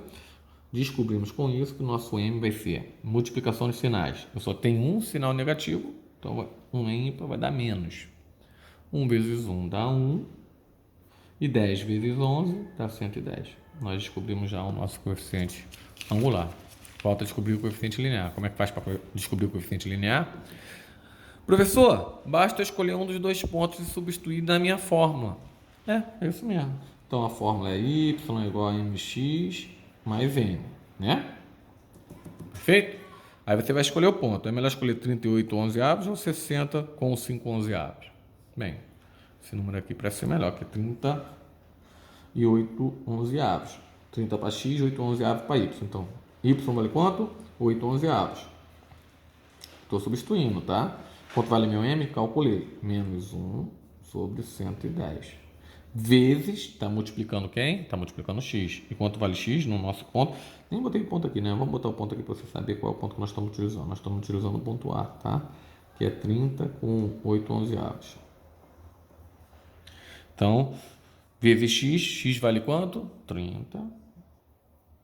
Descobrimos com isso que o nosso M vai ser multiplicação de sinais. Eu só tenho um sinal negativo, então um ímpar vai dar menos. 1 vezes 1 dá 1, e 10 vezes 11 dá 110. Nós descobrimos já o nosso coeficiente angular. Falta descobrir o coeficiente linear. Como é que faz para descobrir o coeficiente linear? Professor, basta escolher um dos dois pontos e substituir na minha fórmula. É isso mesmo. Então a fórmula é y é igual a mx mais n, né? Perfeito? Aí você vai escolher o ponto. É melhor escolher 38 onzeavos ou 60 com 5 onzeavos? Bem, esse número aqui parece ser melhor, que é 38 onzeavos. 30 para x, 8 onzeavos para y. Então, y vale quanto? 8 onzeavos. Estou substituindo, tá? Quanto vale meu m? Calculei. Menos 1 sobre 110. Vezes, está multiplicando quem? Está multiplicando x. E quanto vale x no nosso ponto? Nem botei o ponto aqui, né? Vamos botar o ponto aqui para você saber qual é o ponto que nós estamos utilizando. Nós estamos utilizando o ponto A, tá? Que é 30 com 8 onzeavos. Então, vezes x, x vale quanto? 30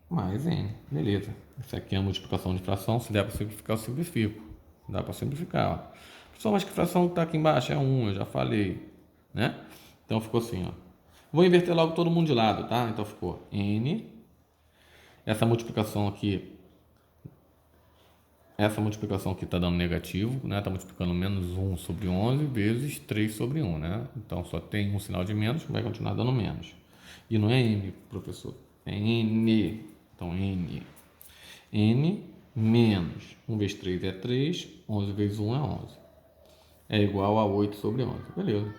mais n. Beleza. Isso aqui é a multiplicação de fração. Se der para simplificar, eu simplifico. Dá para simplificar. Só mais que fração que está aqui embaixo é 1, eu já falei, né? Então ficou assim, ó. Vou inverter logo todo mundo de lado, tá? Então ficou n. Essa multiplicação aqui está dando negativo, né? Está multiplicando menos 1 sobre 11 vezes 3 sobre 1, né? Então só tem um sinal de menos, que vai continuar dando menos. E não é n, professor, é n. Então n. n menos 1 vezes 3 é 3, 11 vezes 1 é 11. É igual a 8 sobre 11. Beleza.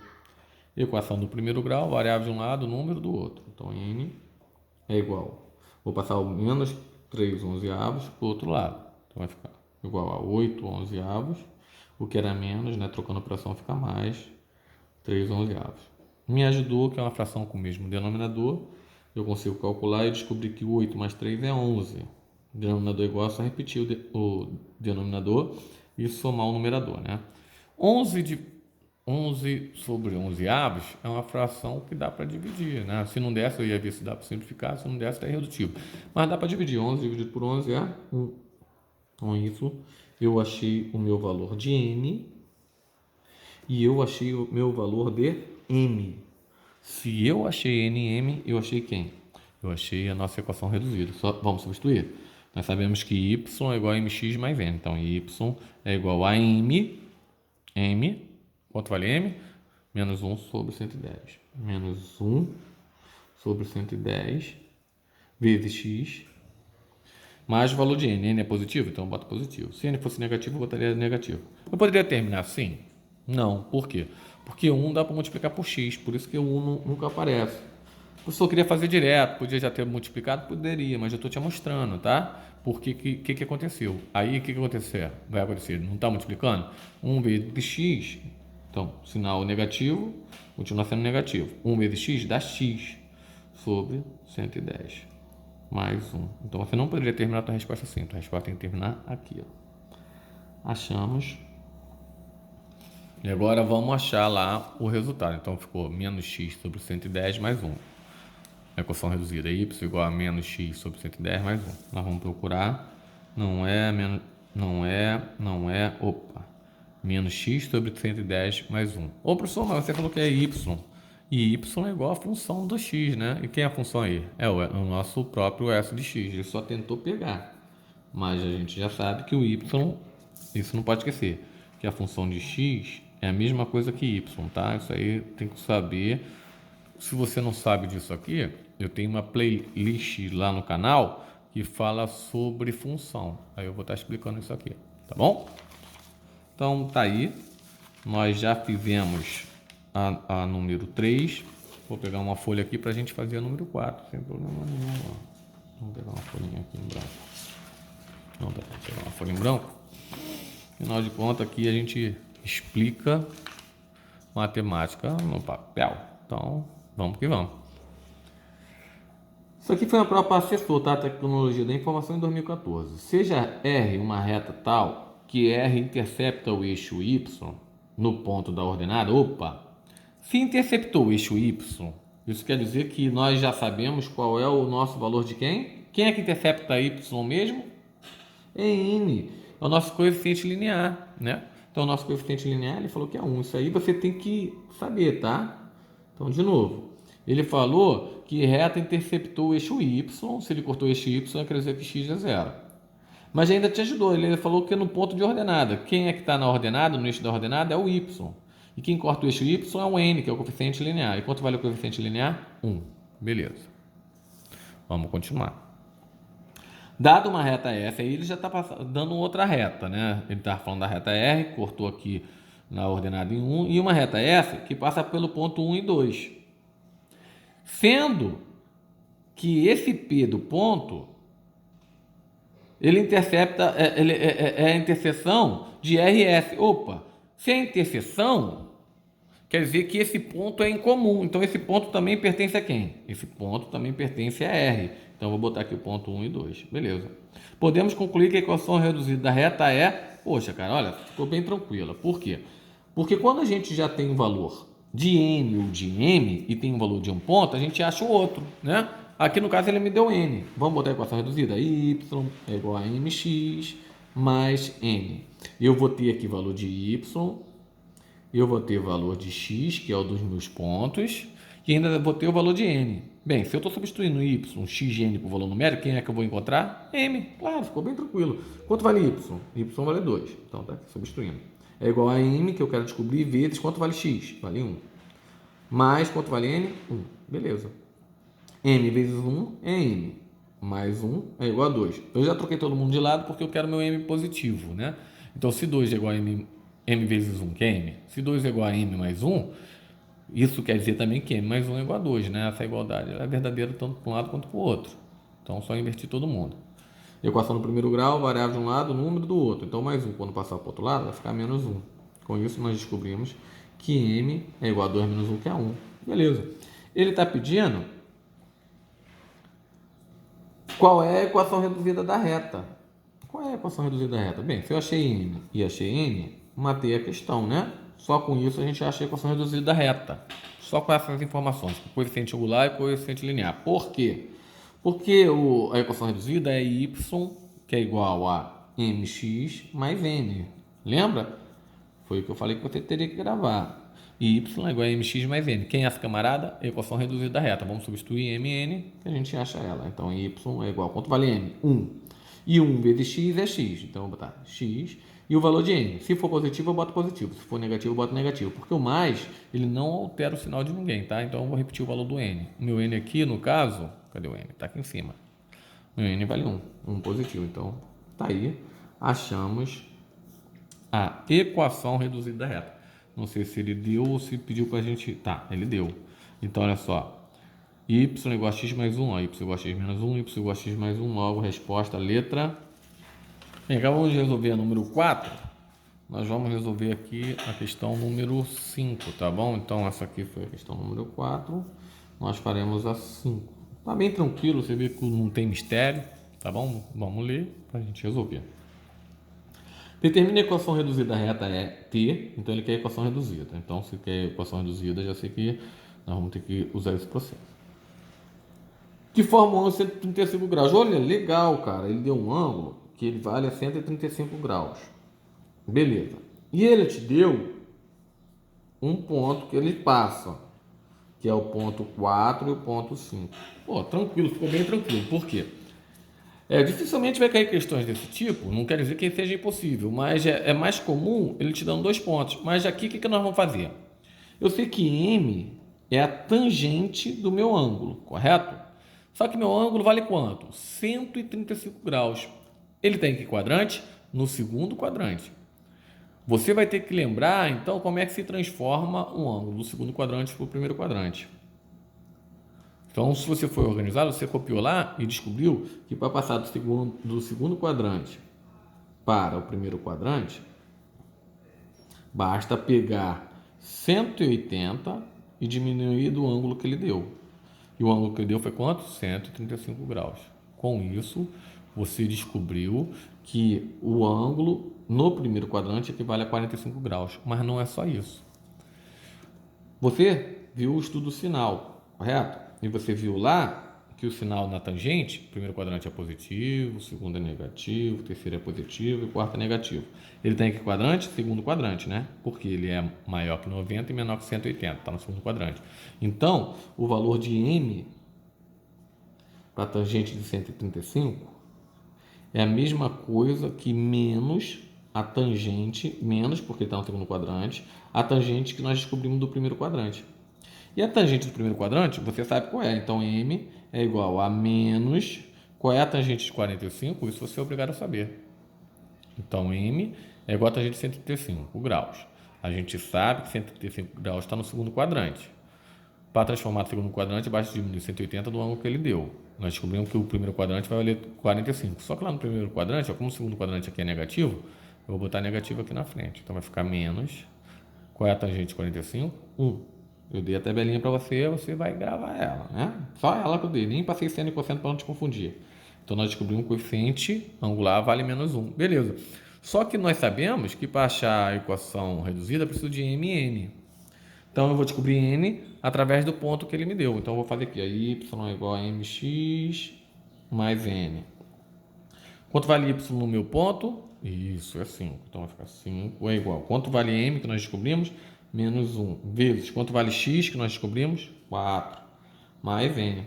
Equação do primeiro grau, variável de um lado, número do outro. Então, n é igual. Vou passar o menos 3 onzeavos para o outro lado. Então, vai ficar igual a 8 onzeavos. O que era menos, né? Trocando a fração, fica mais 3 onzeavos. Me ajudou que é uma fração com o mesmo denominador. Eu consigo calcular e descobrir que 8 mais 3 é 11. O denominador é igual, é só repetir o denominador e somar o numerador, né? 11 sobre 11 avos é uma fração que dá para dividir, né? Se não desse, eu ia ver se dá para simplificar, se não desse, é irredutivo. Mas dá para dividir. 11 dividido por 11 é 1. Com isso, eu achei o meu valor de n e eu achei o meu valor de M. Se eu achei NM, eu achei quem? Eu achei a nossa equação reduzida. Só vamos substituir. Nós sabemos que y é igual a mx mais n. Então, y é igual a m. Quanto vale m? Menos 1 sobre 110. Menos 1 sobre 110 vezes x mais o valor de n. N é positivo, então eu boto positivo. Se n fosse negativo, eu botaria negativo. Eu poderia terminar assim? Não. Por quê? Porque 1 dá para multiplicar por x, por isso que o 1 nunca aparece. O professor queria fazer direto, podia já ter multiplicado? Poderia, mas eu estou te mostrando, tá? Porque que aconteceu? Aí o que acontecer? Vai acontecer, não está multiplicando? 1 vezes x, então, sinal negativo, continua sendo negativo. 1 vezes x dá x sobre 110 mais 1. Então você não poderia terminar a tua resposta assim, tua resposta tem que terminar aqui. Ó. Achamos. E agora vamos achar lá o resultado. Então ficou menos x sobre 110 mais 1. A equação reduzida y igual a menos x sobre 110 mais 1. Nós vamos procurar. Menos x sobre 110 mais 1. Ô professor, mas você falou que é y. E y é igual a função do x, né? E quem é a função aí? É o nosso próprio s de x. Ele só tentou pegar. Mas a gente já sabe que o y, isso não pode esquecer, que a função de x é a mesma coisa que y, tá? Isso aí tem que saber. Se você não sabe disso aqui, eu tenho uma playlist lá no canal que fala sobre função. Aí eu vou estar explicando isso aqui, tá bom? Então tá aí. Nós já fizemos a número 3. Vou pegar uma folha aqui para a gente fazer a número 4, sem problema nenhum. Ó. Vamos pegar uma folhinha aqui em branco. Vamos pegar uma folha em branco. Afinal de contas, aqui a gente explica matemática no papel. Então, vamos que vamos. Isso aqui foi a prova para assessor, tá? Tecnologia da informação em 2014. Seja R uma reta tal que R intercepta o eixo Y no ponto da ordenada. Opa! Se interceptou o eixo Y, isso quer dizer que nós já sabemos qual é o nosso valor de quem? Quem é que intercepta Y mesmo? É N. É o nosso coeficiente linear, né? Então, o nosso coeficiente linear, ele falou que é 1. Isso aí você tem que saber, tá? Então, de novo. Ele falou que reta interceptou o eixo Y. Se ele cortou o eixo Y, quer dizer que x é 0. Mas ainda te ajudou. Ele falou que é no ponto de ordenada. Quem é que está na ordenada, no eixo da ordenada, é o Y. E quem corta o eixo Y é o N, que é o coeficiente linear. E quanto vale o coeficiente linear? 1. Beleza. Vamos continuar. Dado uma reta F, aí ele já está dando outra reta, né? Ele está falando da reta R, cortou aqui na ordenada em 1, e uma reta F que passa pelo ponto 1 e 2. Sendo que esse P do ponto, ele intercepta, é a interseção de R e S. Opa, se é interseção, quer dizer que esse ponto é em comum. Então, esse ponto também pertence a quem? Esse ponto também pertence a R. Então, vou botar aqui o ponto 1 e 2. Beleza. Podemos concluir que a equação reduzida da reta é... Poxa, cara, olha, ficou bem tranquila. Por quê? Porque quando a gente já tem um valor de N ou de M e tem um valor de um ponto, a gente acha o outro, né? Aqui, no caso, ele me deu N. Vamos botar a equação reduzida? Y é igual a MX mais N. Eu vou ter aqui valor de Y... Eu vou ter o valor de x, que é o dos meus pontos, e ainda vou ter o valor de n. Bem, se eu estou substituindo y, x de n por valor numérico, quem é que eu vou encontrar? M. Claro, ficou bem tranquilo. Quanto vale y? Y vale 2. Então, tá aqui substituindo. É igual a m, que eu quero descobrir, vezes quanto vale x? Vale 1. Mais quanto vale n? 1. Beleza. m vezes 1 é m. Mais 1 é igual a 2. Eu já troquei todo mundo de lado porque eu quero meu m positivo, né? Então, se 2 é igual a m vezes 1, que é m. Se 2 é igual a m mais 1, isso quer dizer também que m mais 1 é igual a 2, né? Essa igualdade é verdadeira tanto para um lado quanto para o outro. Então, só invertir todo mundo. Equação no primeiro grau, variável de um lado, número do outro. Então, mais 1, quando passar para o outro lado, vai ficar menos 1. Com isso, nós descobrimos que m é igual a 2 menos 1, que é 1. Beleza. Ele está pedindo qual é a equação reduzida da reta. Qual é a equação reduzida da reta? Bem, se eu achei m e achei n, matei a questão, né? Só com isso a gente acha a equação reduzida da reta. Só com essas informações, coeficiente angular e coeficiente linear. Por quê? Porque a equação reduzida é y, que é igual a mx mais n. Lembra? Foi o que eu falei que você teria que gravar. e y é igual a mx mais n. Quem é essa camarada? Equação reduzida da reta. Vamos substituir mn, que a gente acha ela. Então, y é igual, quanto vale m? 1. E 1 vezes x é x. Então, eu vou botar x e o valor de n. Se for positivo, eu boto positivo. Se for negativo, eu boto negativo. Porque o mais, ele não altera o sinal de ninguém, tá? Então, eu vou repetir o valor do n. O meu n aqui, no caso, cadê o n? Tá aqui em cima. O meu n vale 1. 1 positivo. Então, tá aí. Achamos a equação reduzida da reta. Não sei se ele deu ou se pediu para a gente... Tá, ele deu. Então, olha só. Y igual a x mais 1. Ó, y igual a x menos 1. Y igual a x mais 1. Logo, resposta, letra... Bem, agora vamos resolver a número 4. Nós vamos resolver aqui a questão número 5, tá bom? Então, essa aqui foi a questão número 4. Nós faremos a 5. Tá bem tranquilo, você vê que não tem mistério, tá bom? Vamos ler para a gente resolver. Determine a equação reduzida reta é t, então ele quer a equação reduzida. Então, se quer a equação reduzida, já sei que nós vamos ter que usar esse processo. Que forma um ângulo de 135 graus. Olha, legal, cara. Ele deu um ângulo que ele vale a 135 graus. Beleza. E ele te deu um ponto que ele passa, que é o ponto 4 e o ponto 5. Pô, tranquilo, ficou bem tranquilo. Por quê? Dificilmente vai cair questões desse tipo, não quer dizer que seja impossível, mas é mais comum ele te dando 2 pontos. Mas aqui o que nós vamos fazer? Eu sei que M é a tangente do meu ângulo, correto? Só que meu ângulo vale quanto? 135 graus. Ele tem que quadrante? No segundo quadrante. Você vai ter que lembrar, então, como é que se transforma um ângulo do segundo quadrante para o primeiro quadrante. Então, se você for organizado, você copiou lá e descobriu que para passar do segundo quadrante para o primeiro quadrante, basta pegar 180 e diminuir do ângulo que ele deu. E o ângulo que ele deu foi quanto? 135 graus. Com isso, você descobriu que o ângulo no primeiro quadrante equivale a 45 graus. Mas não é só isso. Você viu o estudo sinal, correto? E você viu lá que o sinal na tangente, o primeiro quadrante é positivo, o segundo é negativo, o terceiro é positivo e o quarto é negativo. Ele tem que quadrante? Segundo quadrante, né? Porque ele é maior que 90 e menor que 180, está no segundo quadrante. Então, o valor de M para a tangente de 135 é a mesma coisa que menos a tangente, menos porque está no segundo quadrante, a tangente que nós descobrimos do primeiro quadrante. E a tangente do primeiro quadrante, você sabe qual é. Então, M é igual a menos... Qual é a tangente de 45? Isso você é obrigado a saber. Então, M é igual a tangente de 135 graus. A gente sabe que 135 graus está no segundo quadrante. Para transformar o segundo quadrante, basta diminuir 180 do ângulo que ele deu. Nós descobrimos que o primeiro quadrante vai valer 45. Só que lá no primeiro quadrante, ó, como o segundo quadrante aqui é negativo, eu vou botar negativo aqui na frente. Então, vai ficar menos... Qual é a tangente de 45? 1. Eu dei a tabelinha para você, você vai gravar ela, né? Só ela que eu dei, nem passei seno e cosseno para não te confundir. Então, nós descobrimos que o coeficiente angular vale menos 1. Beleza. Só que nós sabemos que para achar a equação reduzida, eu preciso de M e N. Então, eu vou descobrir N através do ponto que ele me deu. Então, eu vou fazer aqui, a Y é igual a MX mais N. Quanto vale Y no meu ponto? Isso, é 5. Então, vai ficar 5 é igual. Quanto vale M que nós descobrimos? Menos 1, vezes, quanto vale x que nós descobrimos? 4, mais n.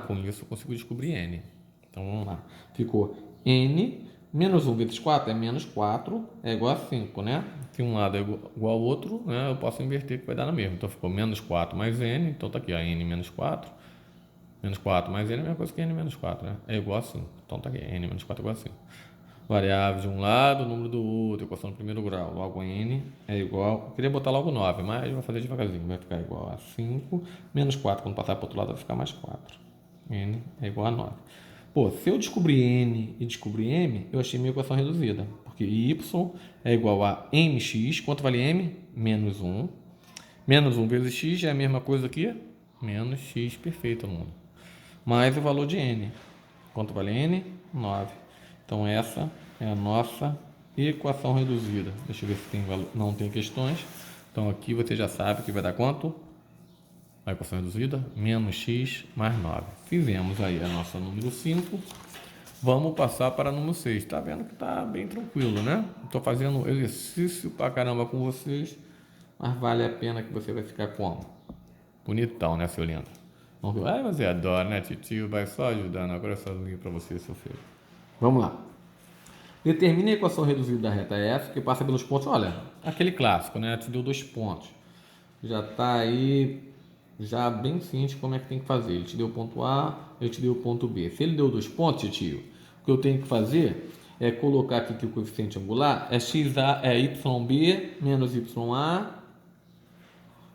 Com isso eu consigo descobrir n. Então, vamos lá. Ficou n, menos 1 vezes 4 é menos 4, é igual a 5, né? Se um lado é igual ao outro, né, eu posso inverter que vai dar na mesma. Então, ficou menos 4 mais n, então tá aqui, ó, n menos 4. Menos 4 mais n é a mesma coisa que n menos 4, né? É igual a 5. Então, tá aqui, n menos 4 é igual a 5. Variável de um lado, número do outro, equação do primeiro grau. Logo, n é igual... Eu queria botar logo 9, mas vai fazer devagarzinho. Vai ficar igual a 5, menos 4. Quando passar para o outro lado, vai ficar mais 4. N é igual a 9. Pô, se eu descobrir n e descobrir m, eu achei minha equação reduzida. Porque y é igual a mx. Quanto vale m? Menos 1. Menos 1 vezes x é a mesma coisa aqui. Menos x, perfeito, aluno. Mais o valor de n. Quanto vale n? 9. Então, essa é a nossa equação reduzida. Deixa eu ver se não tem questões. Então, aqui você já sabe que vai dar quanto? A equação reduzida, menos x mais 9. Fizemos aí a nossa número 5. Vamos passar para a número 6. Tá vendo que tá bem tranquilo, né? Estou fazendo exercício pra caramba com vocês. mas vale a pena que você vai ficar como? Bonitão, né, seu lindo? Vamos ver. Ai, você adora, né, titio? Vai só ajudando. Agora é só vir para você, seu filho. Vamos lá. Determine a equação reduzida da reta F que passa pelos pontos. Olha, aquele clássico, né? Te deu 2 pontos. Já está aí, já bem ciente como é que tem que fazer. Ele te deu o ponto A, ele te deu o ponto B. Se ele deu 2 pontos, tio, o que eu tenho que fazer é colocar aqui que o coeficiente angular é XA, é YB menos YA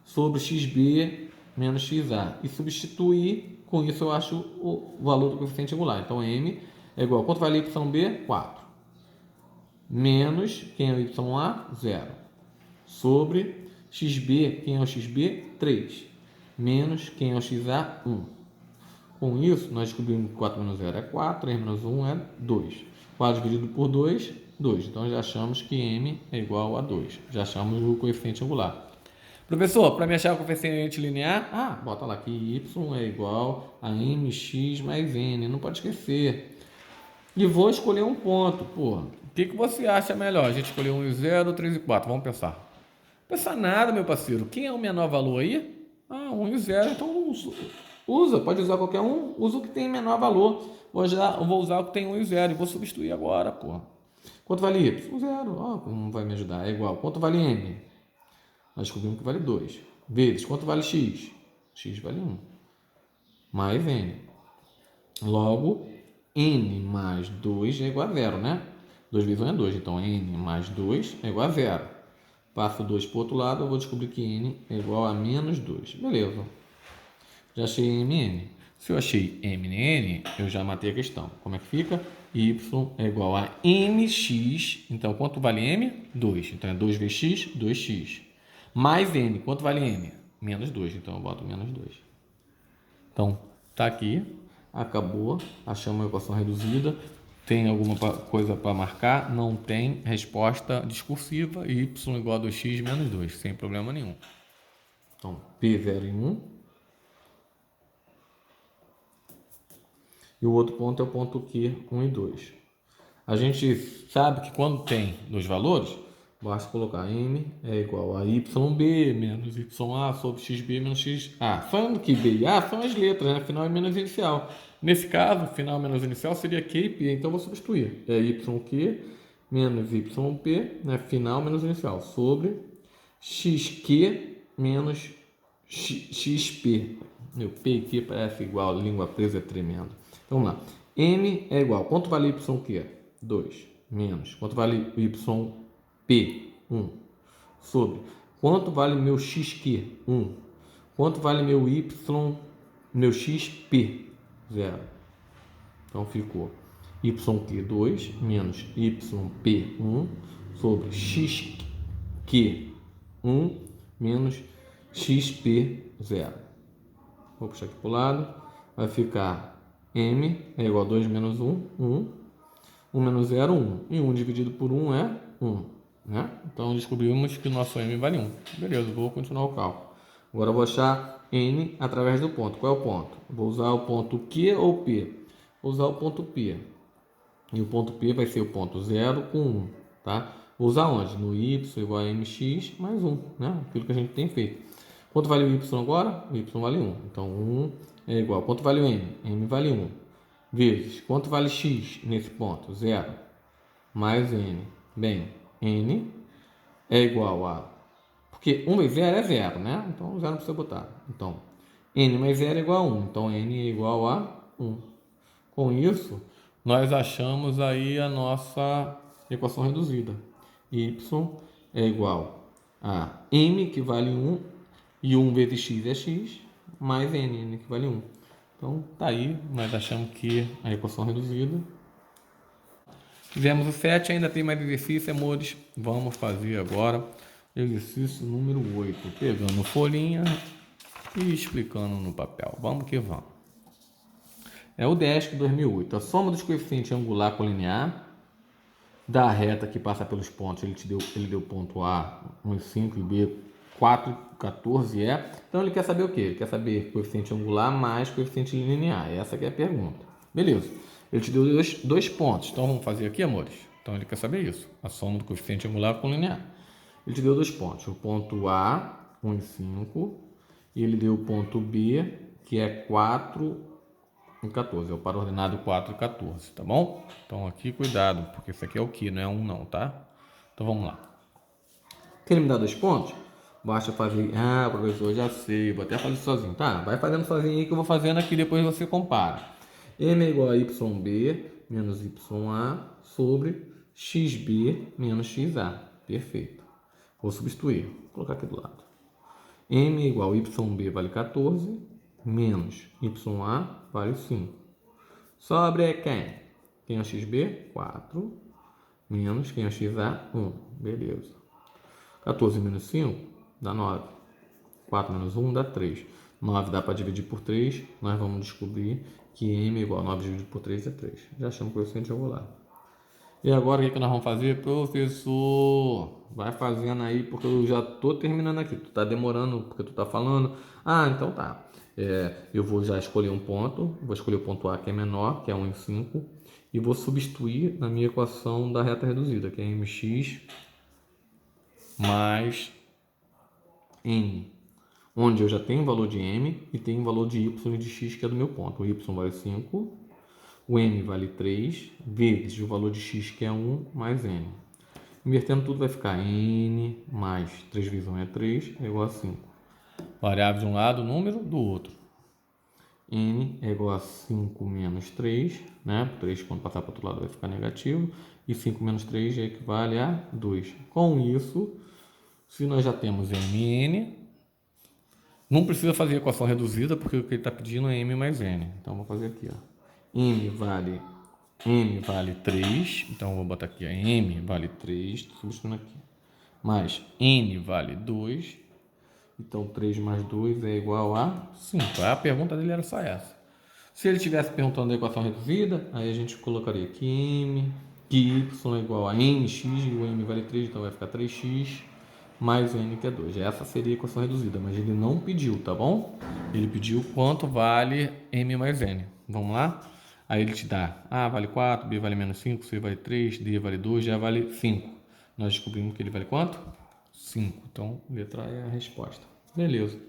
sobre XB menos XA. E substituir, com isso eu acho o valor do coeficiente angular. Então, M é igual, quanto vale YB? 4. Menos, quem é o YA? 0. Sobre XB, quem é o XB? 3. Menos, quem é o XA? 1. Com isso, nós descobrimos que 4 menos 0 é 4, 3 menos 1 é 2. 4 dividido por 2, 2. Então, já achamos que M é igual a 2. Já achamos o coeficiente angular. Professor, para me achar o coeficiente linear, bota lá que Y é igual a MX mais N. Não pode esquecer. E vou escolher um ponto, porra. O que você acha melhor? A gente escolheu 1 e 0, 3 e 4. Vamos pensar. Pensar nada, meu parceiro. Quem é o menor valor aí? 1 e 0. Então usa. Pode usar qualquer um. Usa o que tem menor valor. Vou usar o que tem 1 e 0. E vou substituir agora, porra. Quanto vale Y? 0. Como vai me ajudar? É igual. Quanto vale M? Nós descobrimos que vale 2. Vezes. Quanto vale X? X vale 1. Mais N. Logo, N mais 2 é igual a 0, né? 2 vezes 1 é 2. Então, N mais 2 é igual a 0. Passo 2 para o outro lado, eu vou descobrir que N é igual a menos 2. Beleza. Já achei MN. Se eu achei MN, eu já matei a questão. Como é que fica? Y é igual a MX. Então, quanto vale M? 2. Então, é 2 vezes X, 2X. Mais N. Quanto vale M? Menos 2. Então, eu boto menos 2. Então, tá aqui. Acabou. Achamos a equação reduzida. Tem alguma coisa para marcar? Não tem. Resposta discursiva. Y igual a 2x menos 2. Sem problema nenhum. Então, P0 em 1. E o outro ponto é o ponto Q, 1 e 2. A gente sabe que quando tem dois valores, basta colocar M é igual a YB menos YA sobre XB menos XA. Falando que B e A são as letras, né? Final e menos inicial. Nesse caso, final menos inicial seria Q e P, então vou substituir. É YQ menos YP, né? Final menos inicial, sobre XQ menos XP. Meu P e Q parece igual, língua presa é tremendo. Então, vamos lá. M é igual, quanto vale YQ? 2. Menos, quanto vale YP? 1. Sobre, quanto vale meu XQ? 1. Quanto vale meu XP? 0. Então, ficou YQ 2 menos YP 1 sobre XQ 1 menos XP 0. Vou puxar aqui para o lado. Vai ficar M é igual a 2 menos 1, 1. 1 menos 0, 1. E 1 dividido por 1 é 1. Né? Então, descobrimos que o nosso M vale 1. Beleza, vou continuar o cálculo. Agora, eu vou achar N através do ponto. Qual é o ponto? Vou usar o ponto Q ou P? Vou usar o ponto P. E o ponto P vai ser o ponto 0 com 1. Tá? Vou usar onde? No Y igual a MX mais 1. Né? Aquilo que a gente tem feito. Quanto vale o Y agora? O Y vale 1. Então, 1 é igual. Quanto vale o M? M vale 1. Vezes. Quanto vale X nesse ponto? 0. Mais N. Bem, N é igual a... Porque 1 vezes 0 é 0, né? Então, 0 não precisa botar. Então, N mais 0 é igual a 1. Então, N é igual a 1. Com isso, nós achamos aí a nossa equação reduzida. Y é igual a M, que vale 1, e 1 vezes X é X, mais N, que vale 1. Então, tá aí, nós achamos que a equação reduzida. Fizemos o 7, ainda tem mais exercício, amores. Vamos fazer agora exercício número 8, pegando folhinha e explicando no papel. Vamos que vamos. É o DESC 2008. A soma dos coeficientes angular colinear da reta que passa pelos pontos. Ele deu ponto A 1,5 e B 4,14 é. Então ele quer saber o quê? Ele quer saber coeficiente angular mais coeficiente linear. Essa que é a pergunta. Beleza. Ele te deu dois pontos. Então vamos fazer aqui, amores. Então ele quer saber isso. A soma do coeficiente angular com linear. Ele te deu 2 pontos. O ponto A, 1 e 5. E ele deu o ponto B, que é 4 e 14. É o par ordenado 4 e 14, tá bom? Então aqui, cuidado, porque isso aqui é o que, não é 1 não, tá? Então vamos lá. Quer me dar 2 pontos? Basta fazer... Ah, professor, já sei. Vou até fazer sozinho, tá? Vai fazendo sozinho aí que eu vou fazendo aqui, depois você compara. M é igual a YB menos YA sobre XB menos XA. Perfeito. Vou substituir. Vou colocar aqui do lado. M é igual a YB vale 14 menos YA vale 5. Sobre quem? Quem é o XB? 4 menos quem é o XA? 1. Beleza. 14 menos 5 dá 9. 4 menos 1 dá 3. 9 dá para dividir por 3. Nós vamos descobrir que M é igual a 9 dividido por 3 é 3. Já achamos o coeficiente, eu vou lá. E agora o que nós vamos fazer? Professor, vai fazendo aí, porque eu já estou terminando aqui. Tu está demorando porque tu está falando. Ah, então tá. Eu vou já escolher um ponto. Vou escolher o ponto A, que é menor, que é 1 em 5. E vou substituir na minha equação da reta reduzida, que é mx mais n, onde eu já tenho o valor de m e tenho o valor de y e de x, que é do meu ponto. O y vale 5, o m vale 3, vezes o valor de x, que é 1, mais n. Invertendo tudo vai ficar n mais 3 vezes 1 é 3, é igual a 5. Variável de um lado, número do outro. N é igual a 5 menos 3, né? 3 quando passar para o outro lado vai ficar negativo. E 5 menos 3 equivale a 2. Com isso, se nós já temos mn, não precisa fazer a equação reduzida, porque o que ele está pedindo é m mais n. Então, vou fazer aqui, ó. m vale 3, então vou botar aqui, ó, m vale 3, estou substituindo aqui, mais n vale 2, então 3 mais 2 é igual a 5. A pergunta dele era só essa. Se ele estivesse perguntando a equação reduzida, aí a gente colocaria que que y é igual a mx, e o m vale 3, então vai ficar 3x, mais o n, que é 2. Essa seria a equação reduzida, mas ele não pediu, tá bom? Ele pediu quanto vale m mais n. Vamos lá? Aí ele te dá A vale 4, B vale menos 5, C vale 3, D vale 2, já vale 5. Nós descobrimos que ele vale quanto? 5. Então, letra A é a resposta. Beleza.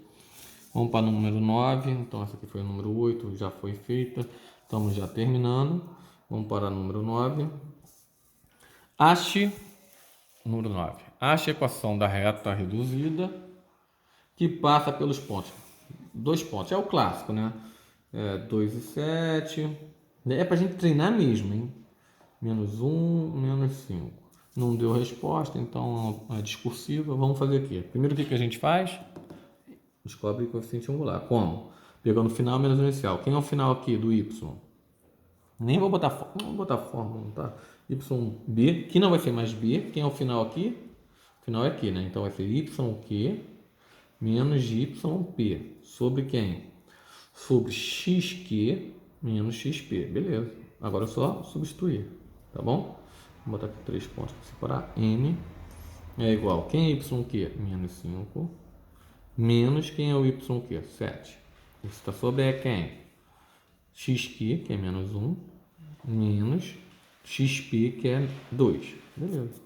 Vamos para o número 9. Então, essa aqui foi o número 8, já foi feita. Estamos já terminando. Vamos para o número 9. Ache a equação da reta reduzida que passa pelos pontos. 2 pontos. É o clássico, né? 2 e 7. É para a gente treinar mesmo, hein? Menos 1, menos 5. Não deu resposta, então é discursiva. Vamos fazer aqui. Primeiro, o que a gente faz? Descobre o coeficiente angular. Como? Pegando o final menos o inicial. Quem é o final aqui do y? Nem vou botar fórmula, tá? YB, que não vai ser mais B. Quem é o final aqui? O final é aqui, né? Então vai ser YQ menos YP. Sobre quem? Sobre XQ menos XP. Beleza. Agora é só substituir, tá bom? Vou botar aqui 3 pontos para separar. N é igual. Quem é YQ? Menos 5. Menos quem é o YQ? 7. Isso está sobre é quem? XQ, que é menos 1, menos XP, que é 2. Beleza.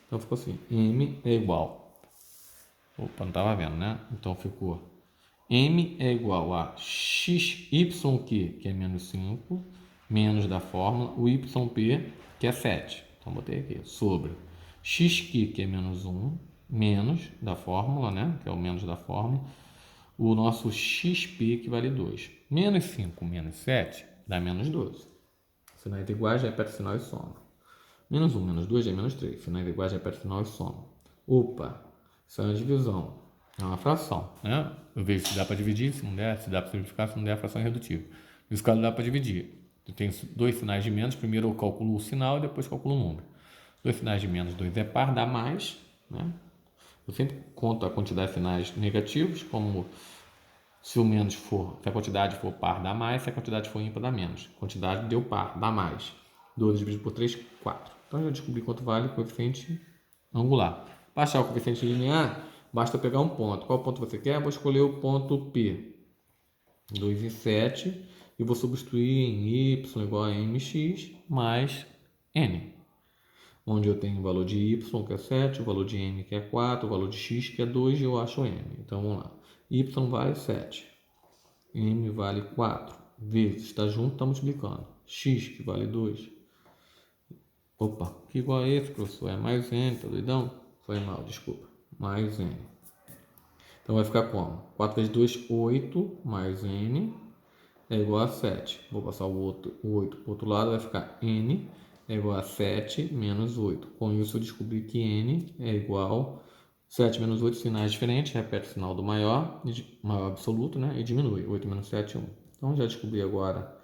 Então ficou assim. M é igual. Opa, não estava vendo, né? Então ficou. M é igual a XYQ, que é menos 5, menos da fórmula, o YP, que é 7. Então botei aqui. Sobre XQ, que é menos 1, menos da fórmula, né? Que é o menos da fórmula, o nosso XP, que vale 2. Menos 5 menos 7 dá menos 12. Sinais iguais, repete o sinal e soma. Menos 1 menos 2 é menos 3. Sinais iguais, repete o sinal e soma. Opa, isso é uma divisão. É uma fração, né? Eu vejo se dá para dividir, se não der, se dá para simplificar, se não der, a fração é irredutível. Nesse caso, dá para dividir. Eu tenho 2 sinais de menos, primeiro eu calculo o sinal e depois calculo o número. 2 sinais de menos, 2 é par, dá mais, né? Eu sempre conto a quantidade de sinais negativos, como se o menos for, se a quantidade for par, dá mais, se a quantidade for ímpar, dá menos. Quantidade deu par, dá mais. 12 dividido por 3, 4. Então, eu já descobri quanto vale o coeficiente angular. Para achar o coeficiente linear, basta pegar um ponto. Qual ponto você quer? Vou escolher o ponto P. 2 e 7. E vou substituir em y igual a mx mais n. onde eu tenho o valor de y, que é 7, o valor de n, que é 4, o valor de x, que é 2, e eu acho n. Então, vamos lá. Y vale 7, m vale 4, vezes, está junto, está multiplicando. X, que vale 2. Opa, que igual a esse, professor? É mais n, tá doidão? Foi mal, desculpa. Mais n. Então, vai ficar como? 4 vezes 2, 8, mais n, é igual a 7. Vou passar o 8 para o outro lado, vai ficar n é igual a 7 menos 8. Com isso, eu descobri que n é igual a 7 menos 8, sinais diferentes, repete o sinal do maior, maior absoluto, né? E diminui. 8 menos 7 1. Então, já descobri agora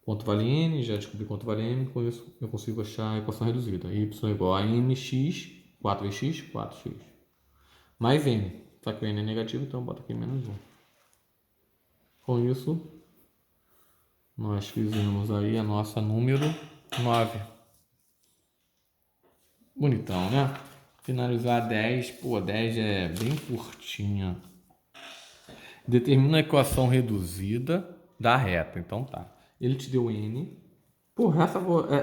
quanto vale n, já descobri quanto vale m, com isso eu consigo achar a equação reduzida. Y é igual a mx, 4 vezes x, 4x. Mais n. Só que o n é negativo, então bota aqui menos 1. Com isso, nós fizemos aí a nossa número 9. Bonitão, né? Finalizar 10. Pô, 10 é bem curtinha. Determina a equação reduzida da reta. Então tá. Ele te deu n. Porra,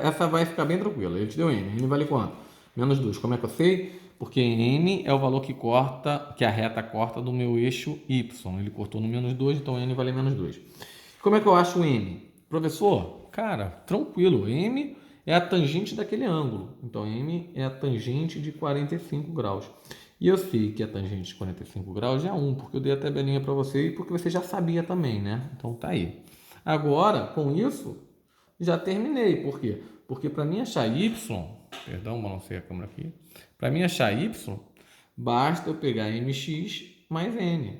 essa vai ficar bem tranquila. Ele te deu n. N vale quanto? Menos 2. Como é que eu sei? Porque n é o valor que a reta corta do meu eixo y. Ele cortou no menos 2, então n vale menos 2. Como é que eu acho o m? Professor, cara, tranquilo. M é a tangente daquele ângulo. Então, m é a tangente de 45 graus. E eu sei que a tangente de 45 graus é 1, porque eu dei a tabelinha para você e porque você já sabia também, né? Então, tá aí. Agora, com isso, já terminei. Por quê? Porque para mim achar y, perdão, balancei a câmera aqui. Para mim achar y, basta eu pegar mx mais n,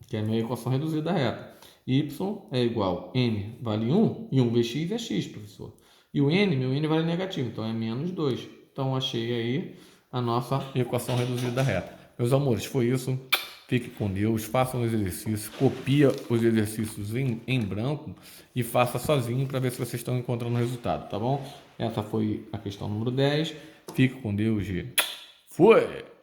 que é a minha equação reduzida da reta. Y é igual a n vale 1, e 1 vezes x é x, professor. E o n, meu n vale negativo, então é menos 2. Então, achei aí a nossa equação reduzida da reta. Meus amores, foi isso. Fique com Deus, façam os exercícios, copia os exercícios em branco e faça sozinho para ver se vocês estão encontrando o resultado, tá bom? Essa foi a questão número 10. Fique com Deus e fui!